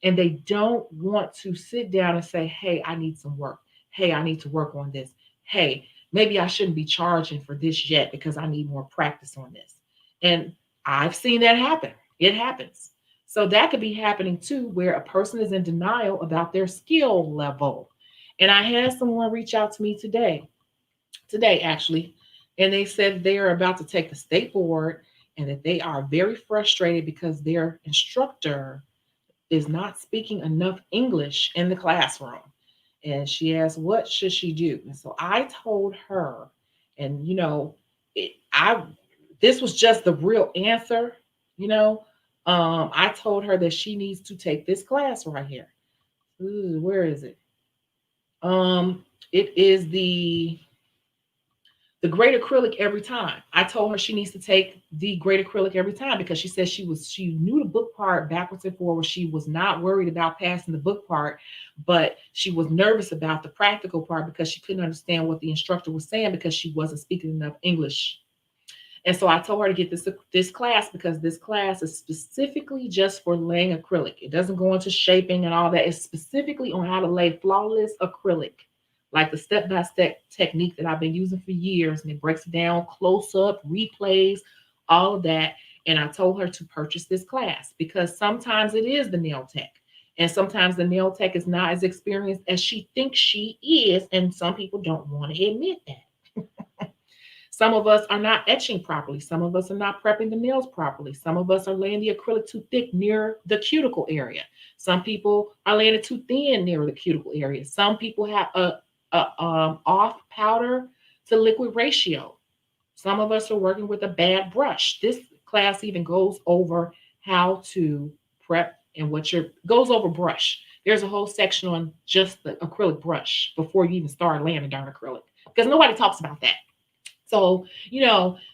And they don't want to sit down and say, hey, I need some work. Hey, I need to work on this. Hey, maybe I shouldn't be charging for this yet because I need more practice on this. And I've seen that happen. It happens. So that could be happening too, where a person is in denial about their skill level. And I had someone reach out to me today actually, and they said they are about to take the state board and that they are very frustrated because their instructor is not speaking enough English in the classroom. And she asked, what should she do? And so I told her, and this was just the real answer, I told her that she needs to take this class right here. Ooh, where is it? It is the great acrylic every time. I told her she needs to take the great acrylic every time because she said she knew the book part backwards and forwards. She was not worried about passing the book part, but she was nervous about the practical part because she couldn't understand what the instructor was saying because she wasn't speaking enough English. And so I told her to get this class because this class is specifically just for laying acrylic. It doesn't go into shaping and all that. It's specifically on how to lay flawless acrylic, like the step-by-step technique that I've been using for years. And it breaks it down, close up, replays, all of that. And I told her to purchase this class because sometimes it is the nail tech. And sometimes the nail tech is not as experienced as she thinks she is. And some people don't want to admit that. Some of us are not etching properly. Some of us are not prepping the nails properly. Some of us are laying the acrylic too thick near the cuticle area. Some people are laying it too thin near the cuticle area. Some people have a off powder to liquid ratio. Some of us are working with a bad brush. This class even goes over how to prep and goes over brush. There's a whole section on just the acrylic brush before you even start laying the darn acrylic because nobody talks about that. So,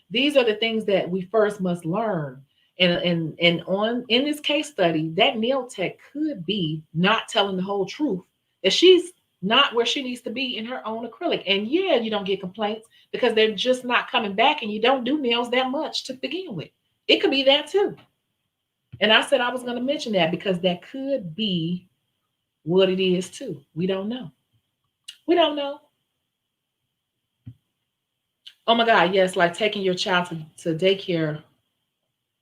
these are the things that we first must learn. And on in this case study, that nail tech could be not telling the whole truth, that she's not where she needs to be in her own acrylic. And yeah, you don't get complaints because they're just not coming back and you don't do nails that much to begin with. It could be that too. And I said I was going to mention that because that could be what it is too. We don't know. We don't know. Oh my God, yes, like taking your child to daycare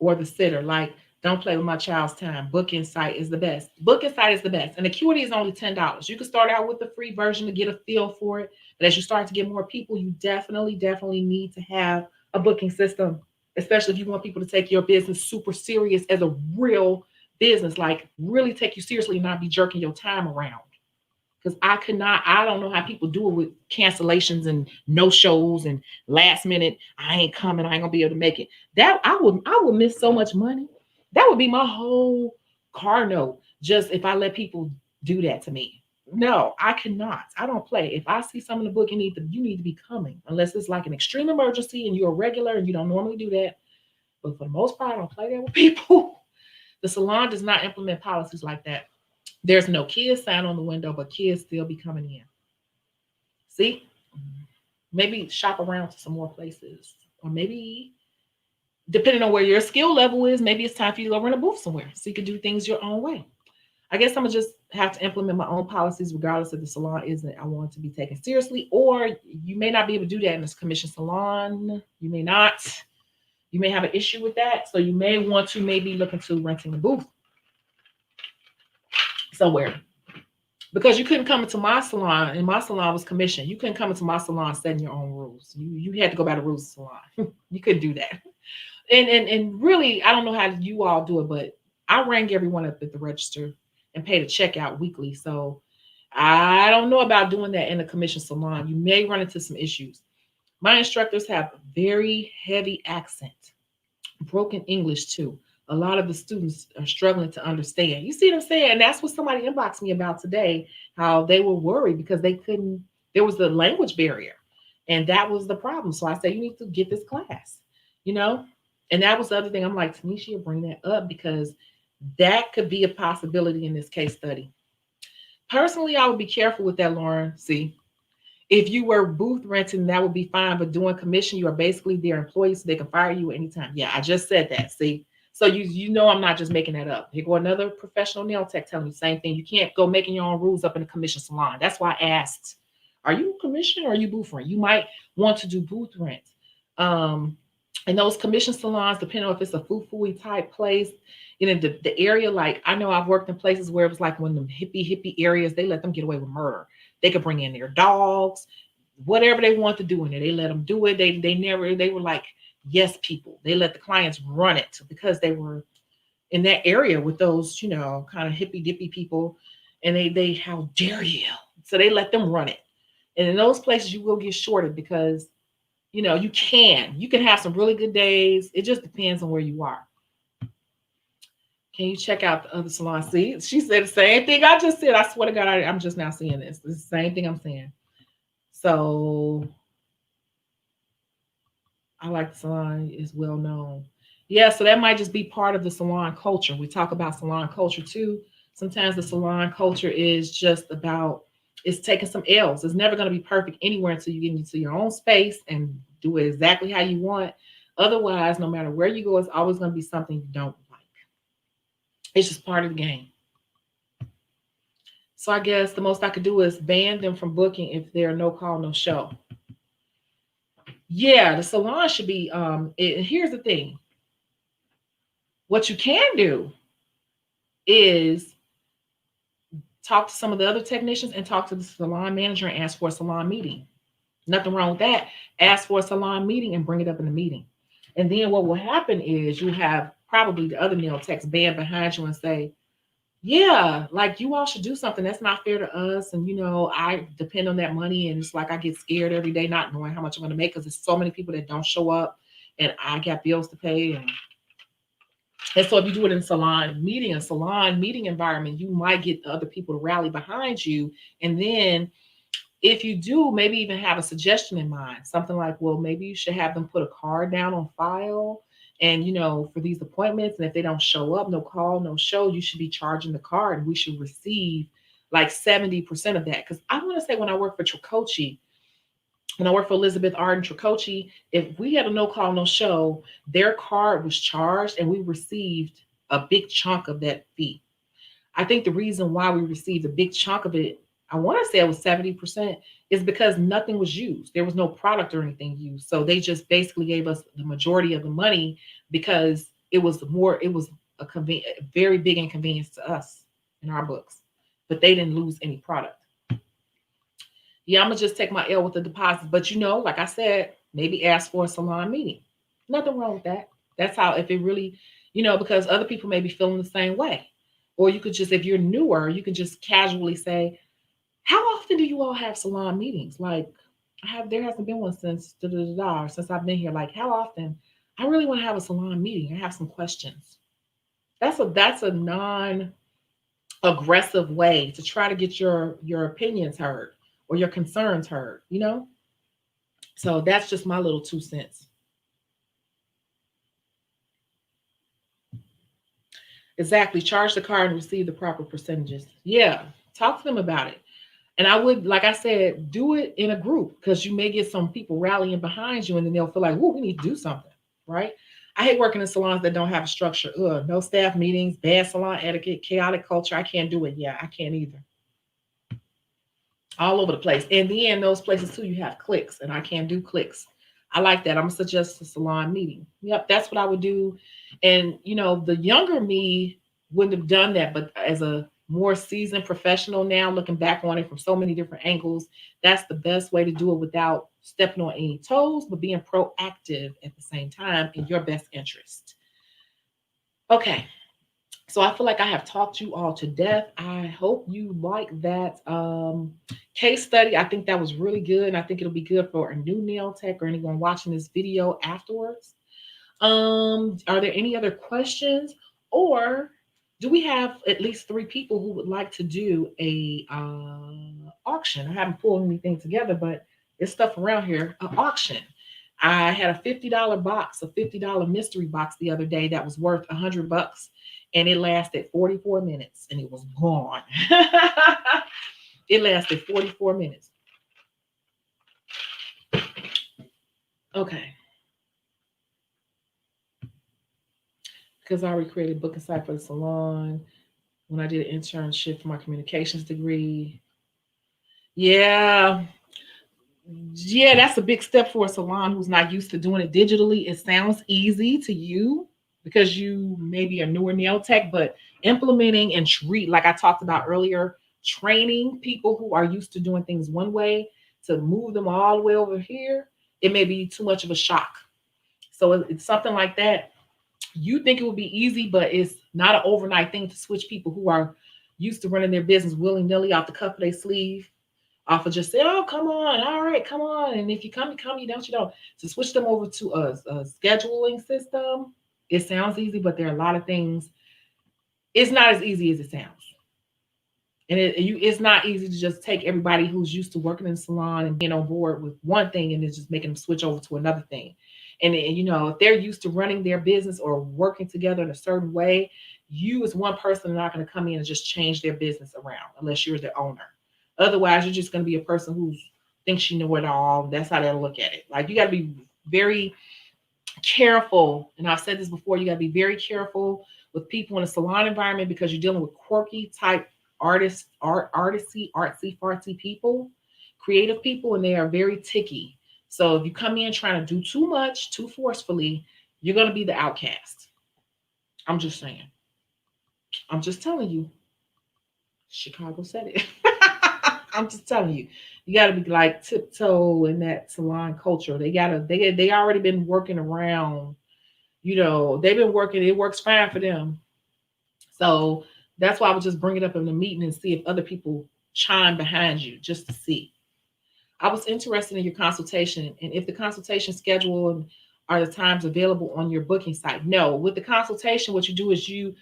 or the sitter. Like, don't play with my child's time. Book Insight is the best. Book Insight is the best. And Acuity is only $10. You can start out with the free version to get a feel for it. But as you start to get more people, you definitely need to have a booking system, especially if you want people to take your business super serious as a real business, like really take you seriously and not be jerking your time around. Because I don't know how people do it with cancellations and no shows and last minute, I ain't coming, I ain't gonna be able to make it. That I would miss so much money. That would be my whole car note, just if I let people do that to me. No, I cannot. I don't play. If I see something in the book, you need to be coming, unless it's like an extreme emergency and you're a regular and you don't normally do that. But for the most part, I don't play that with people. The salon does not implement policies like that. There's no kids sign on the window, but kids still be coming in. See, maybe shop around to some more places, or maybe depending on where your skill level is, maybe it's time for you to go run a booth somewhere so you can do things your own way. I guess I'm gonna just have to implement my own policies, regardless if the salon isn't. I want it to be taken seriously, or you may not be able to do that in this commission salon. You may not. You may have an issue with that, so you may want to maybe look into renting a booth somewhere. Because you couldn't come into my salon, and my salon was commissioned. You couldn't come into my salon setting your own rules. You had to go by the rules of the salon. You couldn't do that. And really, I don't know how you all do it, but I rang everyone up at the register and paid a check out weekly. So I don't know about doing that in a commission salon. You may run into some issues. My instructors have a very heavy accent, broken English too. A lot of the students are struggling to understand. You see what I'm saying? And that's what somebody inboxed me about today, how they were worried because there was the language barrier. And that was the problem. So I said, you need to get this class, you know? And that was the other thing. I'm like, Tanisha, bring that up because that could be a possibility in this case study. Personally, I would be careful with that, Lauren. See, if you were booth renting, that would be fine. But doing commission, you are basically their employee, so they can fire you anytime. Yeah, I just said that. See, so you know I'm not just making that up. Here go another professional nail tech telling you the same thing. You can't go making your own rules up in a commission salon. That's why I asked, are you commission or are you booth rent? You might want to do booth rent. And those commission salons, depending on if it's a foo-foo-y type place, the area, like I know I've worked in places where it was like when the hippie areas, they let them get away with murder. They could bring in their dogs, whatever they want to do in there. They let them do it. They were like, yes, people. They let the clients run it because they were in that area with those, kind of hippy dippy people. And they, how dare you? So they let them run it. And in those places, you will get shorted because, you can have some really good days. It just depends on where you are. Can you check out the other salon? See, she said the same thing I just said. I swear to God, I'm just now seeing this. It's the same thing I'm saying. So I like the salon is well known. Yeah, so that might just be part of the salon culture. We talk about salon culture too. Sometimes the salon culture is just about it's taking some L's. It's never going to be perfect anywhere until you get into your own space and do it exactly how you want. Otherwise, no matter where you go, it's always going to be something you don't like. It's just part of the game. So I guess the most I could do is ban them from booking if they're no call, no show. Yeah, the salon should be here's the thing. What you can do is talk to some of the other technicians and talk to the salon manager and ask for a salon meeting. Nothing wrong with that. Ask for a salon meeting and bring it up in the meeting. And then what will happen is you have probably the other nail techs band behind you and say, yeah, like you all should do something. That's not fair to us. And, I depend on that money. And it's like I get scared every day not knowing how much I'm going to make because there's so many people that don't show up and I got bills to pay. And so if you do it in a salon meeting environment, you might get the other people to rally behind you. And then if you do, maybe even have a suggestion in mind, something like, well, maybe you should have them put a card down on file and, for these appointments. And if they don't show up, no call, no show, you should be charging the card. We should receive like 70% of that. Because I want to say when I worked for Tricoci, when I worked for Elizabeth Arden Tricoci, if we had a no call, no show, their card was charged and we received a big chunk of that fee. I think the reason why we received a big chunk of it, I want to say it was 70%, is because nothing was used. There was no product or anything used. So they just basically gave us the majority of the money because it was a very big inconvenience to us in our books. But they didn't lose any product. Yeah, I'm gonna just take my L with the deposit. But like I said, maybe ask for a salon meeting. Nothing wrong with that. That's how if it really, because other people may be feeling the same way. Or you could just, if you're newer, you can just casually say, how often do you all have salon meetings? Like, there hasn't been one since or since I've been here. Like, how often? I really want to have a salon meeting. I have some questions. That's a non-aggressive way to try to get your opinions heard or your concerns heard. So that's just my little 2 cents. Exactly. Charge the card and receive the proper percentages. Yeah. Talk to them about it. And I would, like I said, do it in a group because you may get some people rallying behind you and then they'll feel like, "Ooh, we need to do something." Right. I hate working in salons that don't have a structure. Ugh, no staff meetings, bad salon etiquette, chaotic culture. I can't do it. Yeah, I can't either. All over the place. And then those places too, you have clicks, and I can't do clicks. I like that. I'm gonna suggest a salon meeting. Yep, that's what I would do. And the younger me wouldn't have done that, but as a more seasoned professional now, looking back on it from so many different angles, that's the best way to do it without stepping on any toes, but being proactive at the same time in your best interest. Okay. So I feel like I have talked you all to death. I hope you like that case study. I think that was really good. And I think it'll be good for a new nail tech or anyone watching this video afterwards. Are there any other questions? Or do we have at least 3 people who would like to do a auction? I haven't pulled anything together, but there's stuff around here. An auction. I had a $50 box, a $50 mystery box the other day that was worth $100, and it lasted 44 minutes, and it was gone. It lasted 44 minutes. Okay. Because I already created a booking site for the salon when I did an internship for my communications degree. Yeah. Yeah, that's a big step for a salon who's not used to doing it digitally. It sounds easy to you because you maybe a newer nail tech, but implementing and treat, like I talked about earlier, training people who are used to doing things one way to move them all the way over here, it may be too much of a shock. So it's something like that. You think it would be easy, but it's not an overnight thing to switch people who are used to running their business willy-nilly off the cuff of their sleeve, off of just say, "Oh, come on, all right, come on." And if you come, you come, you don't, you don't. To switch them over to a scheduling system, it sounds easy, but there are a lot of things. It's not as easy as it sounds. And it's not easy to just take everybody who's used to working in the salon and being on board with one thing and then just making them switch over to another thing. And if they're used to running their business or working together in a certain way, you as one person are not going to come in and just change their business around unless you're the owner. Otherwise, you're just going to be a person who thinks you know it all. That's how they'll look at it. Like, you got to be very careful. And I've said this before, you got to be very careful with people in a salon environment because you're dealing with quirky type artsy, fartsy people, creative people, and they are very ticky. So if you come in trying to do too much, too forcefully, you're going to be the outcast. I'm just saying. I'm just telling you. Shecago said it. I'm just telling you. You got to be like tiptoe in that salon culture. They already been working around. They've been working. It works fine for them. So that's why I would just bring it up in the meeting and see if other people chime behind you just to see. I was interested in your consultation and if the consultation schedule are the times available on your booking site. No, with the consultation, what you do is you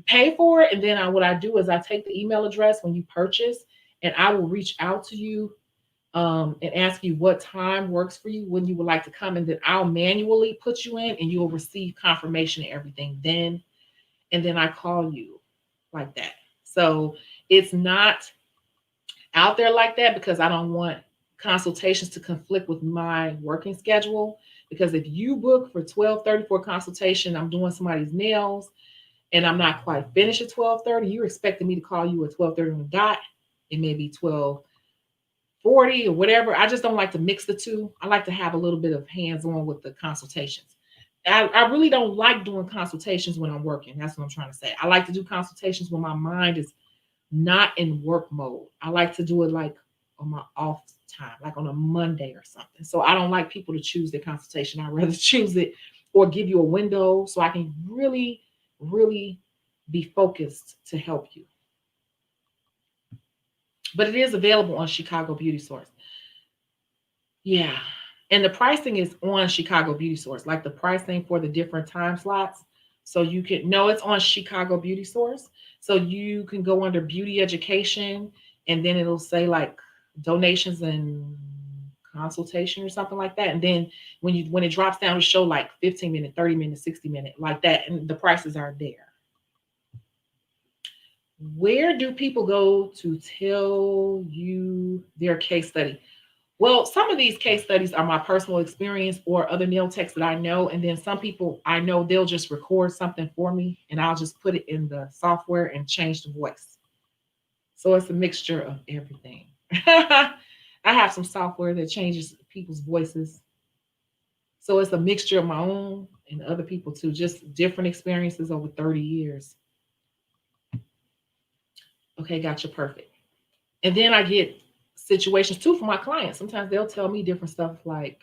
pay for it, and then what I do is I take the email address when you purchase, and I will reach out to you and ask you what time works for you when you would like to come, and then I'll manually put you in, and you'll receive confirmation and everything then, and then I call you like that. So it's not out there like that because I don't want consultations to conflict with my working schedule. Because if you book for 12:30 for a consultation, I'm doing somebody's nails and I'm not quite finished at 12:30, you're expecting me to call you at 12:30 on the dot. It may be 12:40 or whatever. I just don't like to mix the two. I like to have a little bit of hands-on with the consultations. I really don't like doing consultations when I'm working. That's what I'm trying to say. I like to do consultations when my mind is not in work mode. I like to do it like on my off time, like on a Monday or something. So I don't like people to choose their consultation. I'd rather choose it or give you a window so I can really, really be focused to help you. But it is available on Shecago Beauty Source. Yeah. And the pricing is on Shecago Beauty Source, like the pricing for the different time slots. So you can know it's on Shecago Beauty Source. So you can go under beauty education and then it'll say like donations and consultation or something like that. And then when it drops down to show like 15-minute, 30-minute, 60-minute, like that, and the prices are there. Where do people go to tell you their case study? Well, some of these case studies are my personal experience or other nail techs that I know. And then some people I know, they'll just record something for me and I'll just put it in the software and change the voice. So it's a mixture of everything. I have some software that changes people's voices. So it's a mixture of my own and other people too, just different experiences over 30 years. Okay, gotcha, perfect. And then I get situations too from my clients. Sometimes they'll tell me different stuff like,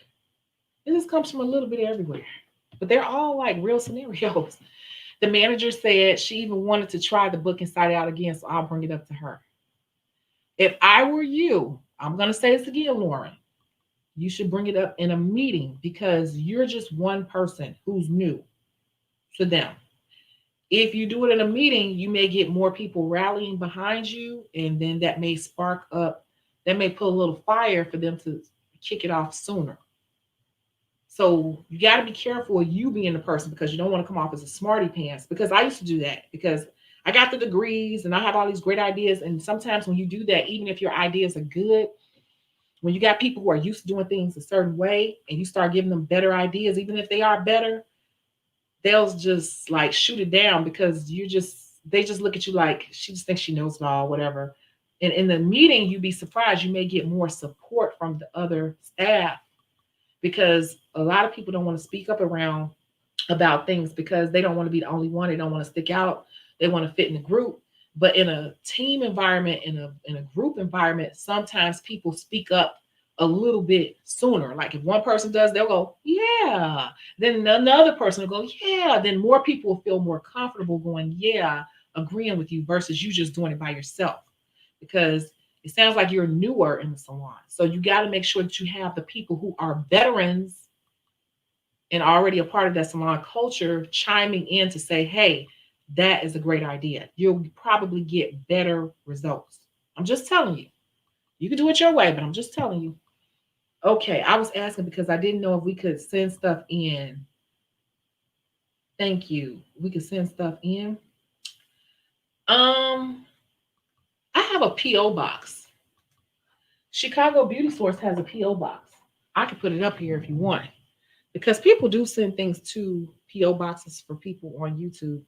this comes from a little bit everywhere, but they're all like real scenarios. The manager said she even wanted to try the booking site out again, so I'll bring it up to her. If I were you, I'm going to say this again, Lauren, you should bring it up in a meeting because you're just one person who's new to them. If you do it in a meeting, you may get more people rallying behind you, and then that may spark up, that may put a little fire for them to kick it off sooner. So you got to be careful of you being the person because you don't want to come off as a smarty pants. Because I used to do that because I got the degrees and I have all these great ideas. And sometimes when you do that, even if your ideas are good, when you got people who are used to doing things a certain way and you start giving them better ideas, even if they are better, they'll just like shoot it down because they just look at you like she just thinks she knows it all, whatever. And in the meeting, you'd be surprised. You may get more support from the other staff because a lot of people don't want to speak up about things because they don't want to be the only one. They don't want to stick out. They want to fit in the group. But in a team environment, in a group environment, sometimes people speak up a little bit sooner. Like if one person does, they'll go, yeah. Then another person will go, yeah. Then more people will feel more comfortable going, yeah, agreeing with you versus you just doing it by yourself. Because it sounds like you're newer in the salon. So you got to make sure that you have the people who are veterans and already a part of that salon culture chiming in to say, hey, that is a great idea. You'll probably get better results. I'm just telling you. You can do it your way, but I'm just telling you. Okay, I was asking because I didn't know if we could send stuff in. Thank you. We could send stuff in. Um, I have a PO box. Chicago Beauty Source has a PO box. I could put it up here if you want, because people do send things to PO boxes for people on YouTube.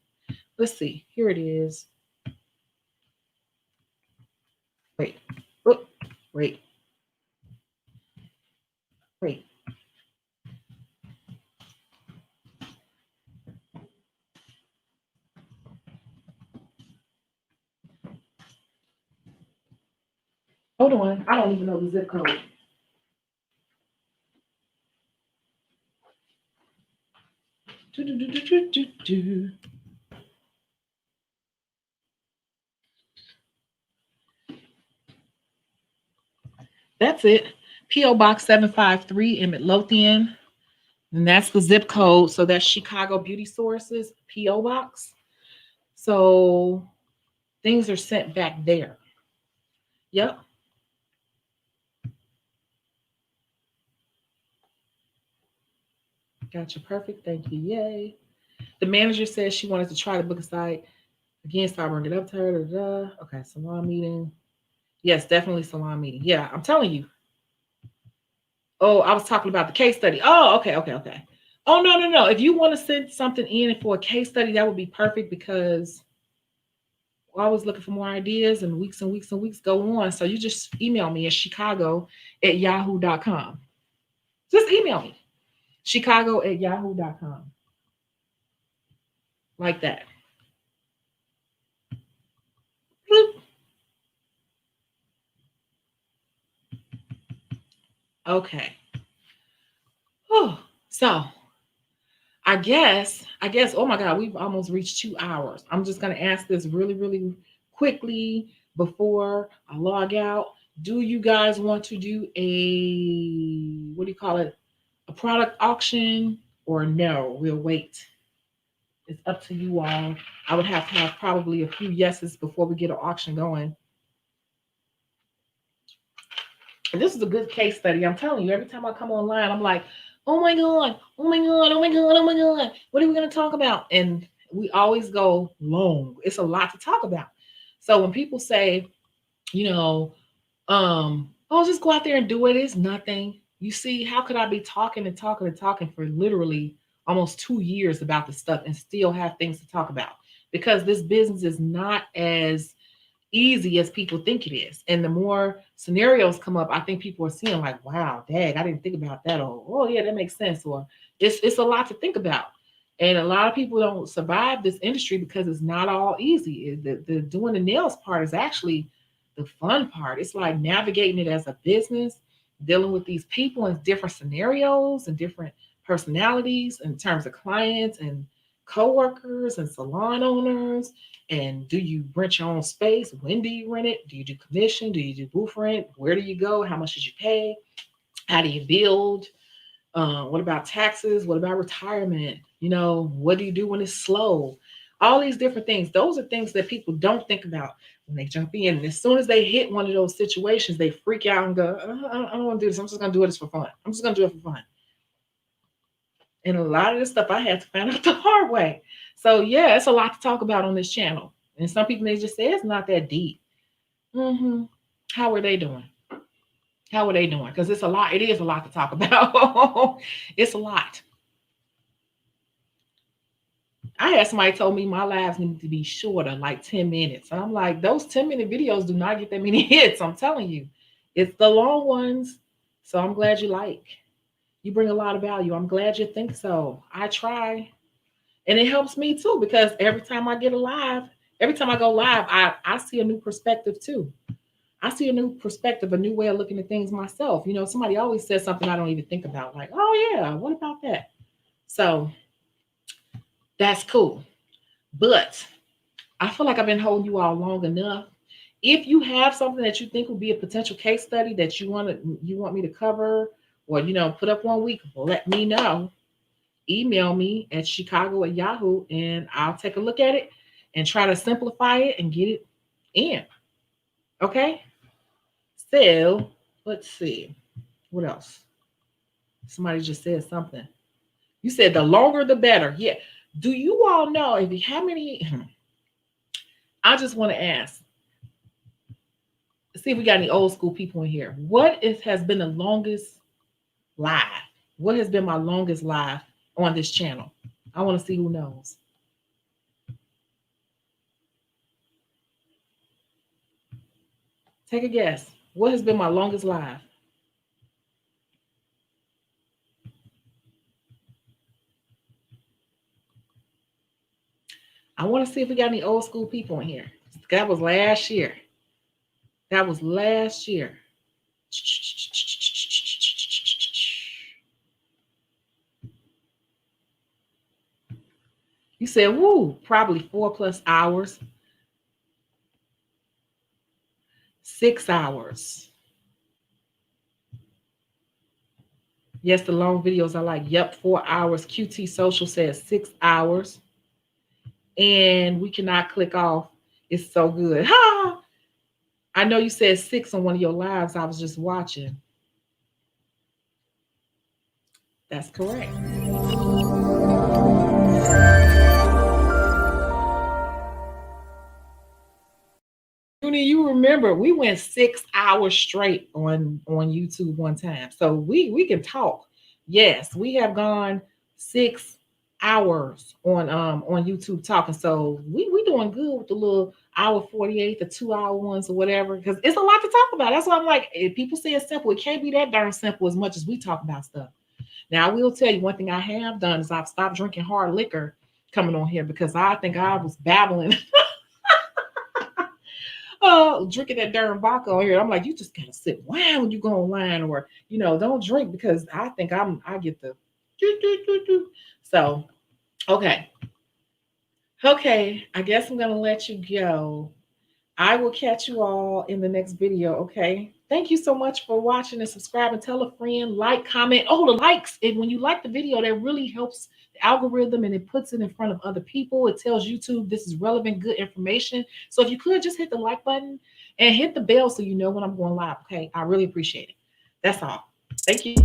Let's see. Here it is. Wait. Oh, wait. Wait. Hold on. I don't even know the zip code. Do, do, do, do, do, do. That's it. PO Box 753 in Midlothian. And that's the zip code. So that's Chicago Beauty Sources PO Box. So things are sent back there. Yep. Gotcha. Perfect. Thank you. Yay. The manager says she wanted to try to book a site. Again, start bringing it up to her. Da, da. Okay. Salon meeting. Yes, definitely salon meeting. Yeah, I'm telling you. Oh, I was talking about the case study. Oh, okay, okay, okay. Oh, no, no, no. If you want to send something in for a case study, that would be perfect because we're always looking for more ideas and weeks and weeks and weeks go on. So you just email me at Shecago@yahoo.com. Just email me. Shecago@yahoo.com. Like that. Bloop. Okay. Oh, so oh my God, we've almost reached 2 hours. I'm just going to ask this really, really quickly before I log out. Do you guys want to do a, what do you call it? A product auction or no? We'll wait. It's up to you all. I would have to have probably a few yeses before we get an auction going. And this is a good case study. I'm telling you, every time I come online, I'm like, oh my God, oh my God, oh my God, oh my God. What are we going to talk about? And we always go long. It's a lot to talk about. So when people say, you know, oh, just go out there and do it, it's nothing. You see, how could I be talking and talking and talking for literally almost 2 years about this stuff and still have things to talk about? Because this business is not as easy as people think it is. And the more scenarios come up, I think people are seeing like, wow, dang, I didn't think about that. Or, oh yeah, that makes sense. Or it's a lot to think about. And a lot of people don't survive this industry because it's not all easy. The doing the nails part is actually the fun part. It's like navigating it as a business, dealing with these people in different scenarios and different personalities in terms of clients and coworkers and salon owners. And do you rent your own space? When do you rent it? Do you do commission? Do you do booth rent? Where do you go? How much did you pay? How do you build? What about taxes? What about retirement? What do you do when it's slow? All these different things. Those are things that people don't think about when they jump in. And as soon as they hit one of those situations, they freak out and go, I don't want to do this. I'm just going to do this for fun. I'm just going to do it for fun. And a lot of this stuff I had to find out the hard way. So yeah, it's a lot to talk about on this channel. And some people, they just say it's not that deep. How are they doing? How are they doing? Because it's a lot. It is a lot to talk about. It's a lot. I had somebody told me my lives need to be shorter, like 10 minutes. And I'm like, those 10-minute videos do not get that many hits. I'm telling you. It's the long ones. So I'm glad you like. You bring a lot of value. I'm glad you think so. I try. And it helps me too, because every time I go live, I see a new perspective too. I see a new perspective, a new way of looking at things myself. Somebody always says something I don't even think about, like, oh yeah, what about that? So that's cool. But I feel like I've been holding you all long enough. If you have something that you think would be a potential case study that you want me to cover, or put up one week, let me know. Email me at Shecago@yahoo, and I'll take a look at it and try to simplify it and get it in. Okay. So let's see. What else? Somebody just said something. You said the longer the better. Yeah. Do you all know if you how many? I just want to ask. See if we got any old school people in here. What is has been the longest live? What has been my longest live on this channel? I want to see who knows. Take a guess. What has been my longest live? I want to see if we got any old school people in here. That was last year. That was last year. You said, woo, probably 4+ hours, 6 hours. Yes, the long videos I like. Yep, 4 hours. QT Social says 6 hours. And we cannot click off. It's so good. Ha! I know you said 6 on one of your lives. I was just watching. That's correct. You remember we went 6 hours straight on YouTube one time. So we can talk. Yes, we have gone 6 hours on YouTube talking. So we doing good with the little hour 48, the 2 hour ones or whatever, because it's a lot to talk about. That's why I'm like, if people say it's simple, it can't be that darn simple as much as we talk about stuff. Now I will tell you one thing I have done is I've stopped drinking hard liquor coming on here because I think I was babbling. Drinking that darn vodka on here. I'm like, you just gotta sit wine when you go online, or don't drink because I think I get the so okay. Okay, I guess I'm gonna let you go. I will catch you all in the next video. Okay. Thank you so much for watching and subscribing. Tell a friend, like, comment. Oh, the likes. And when you like the video, that really helps the algorithm and it puts it in front of other people. It tells YouTube this is relevant, good information. So if you could just hit the like button and hit the bell so you know when I'm going live. Okay. I really appreciate it. That's all. Thank you.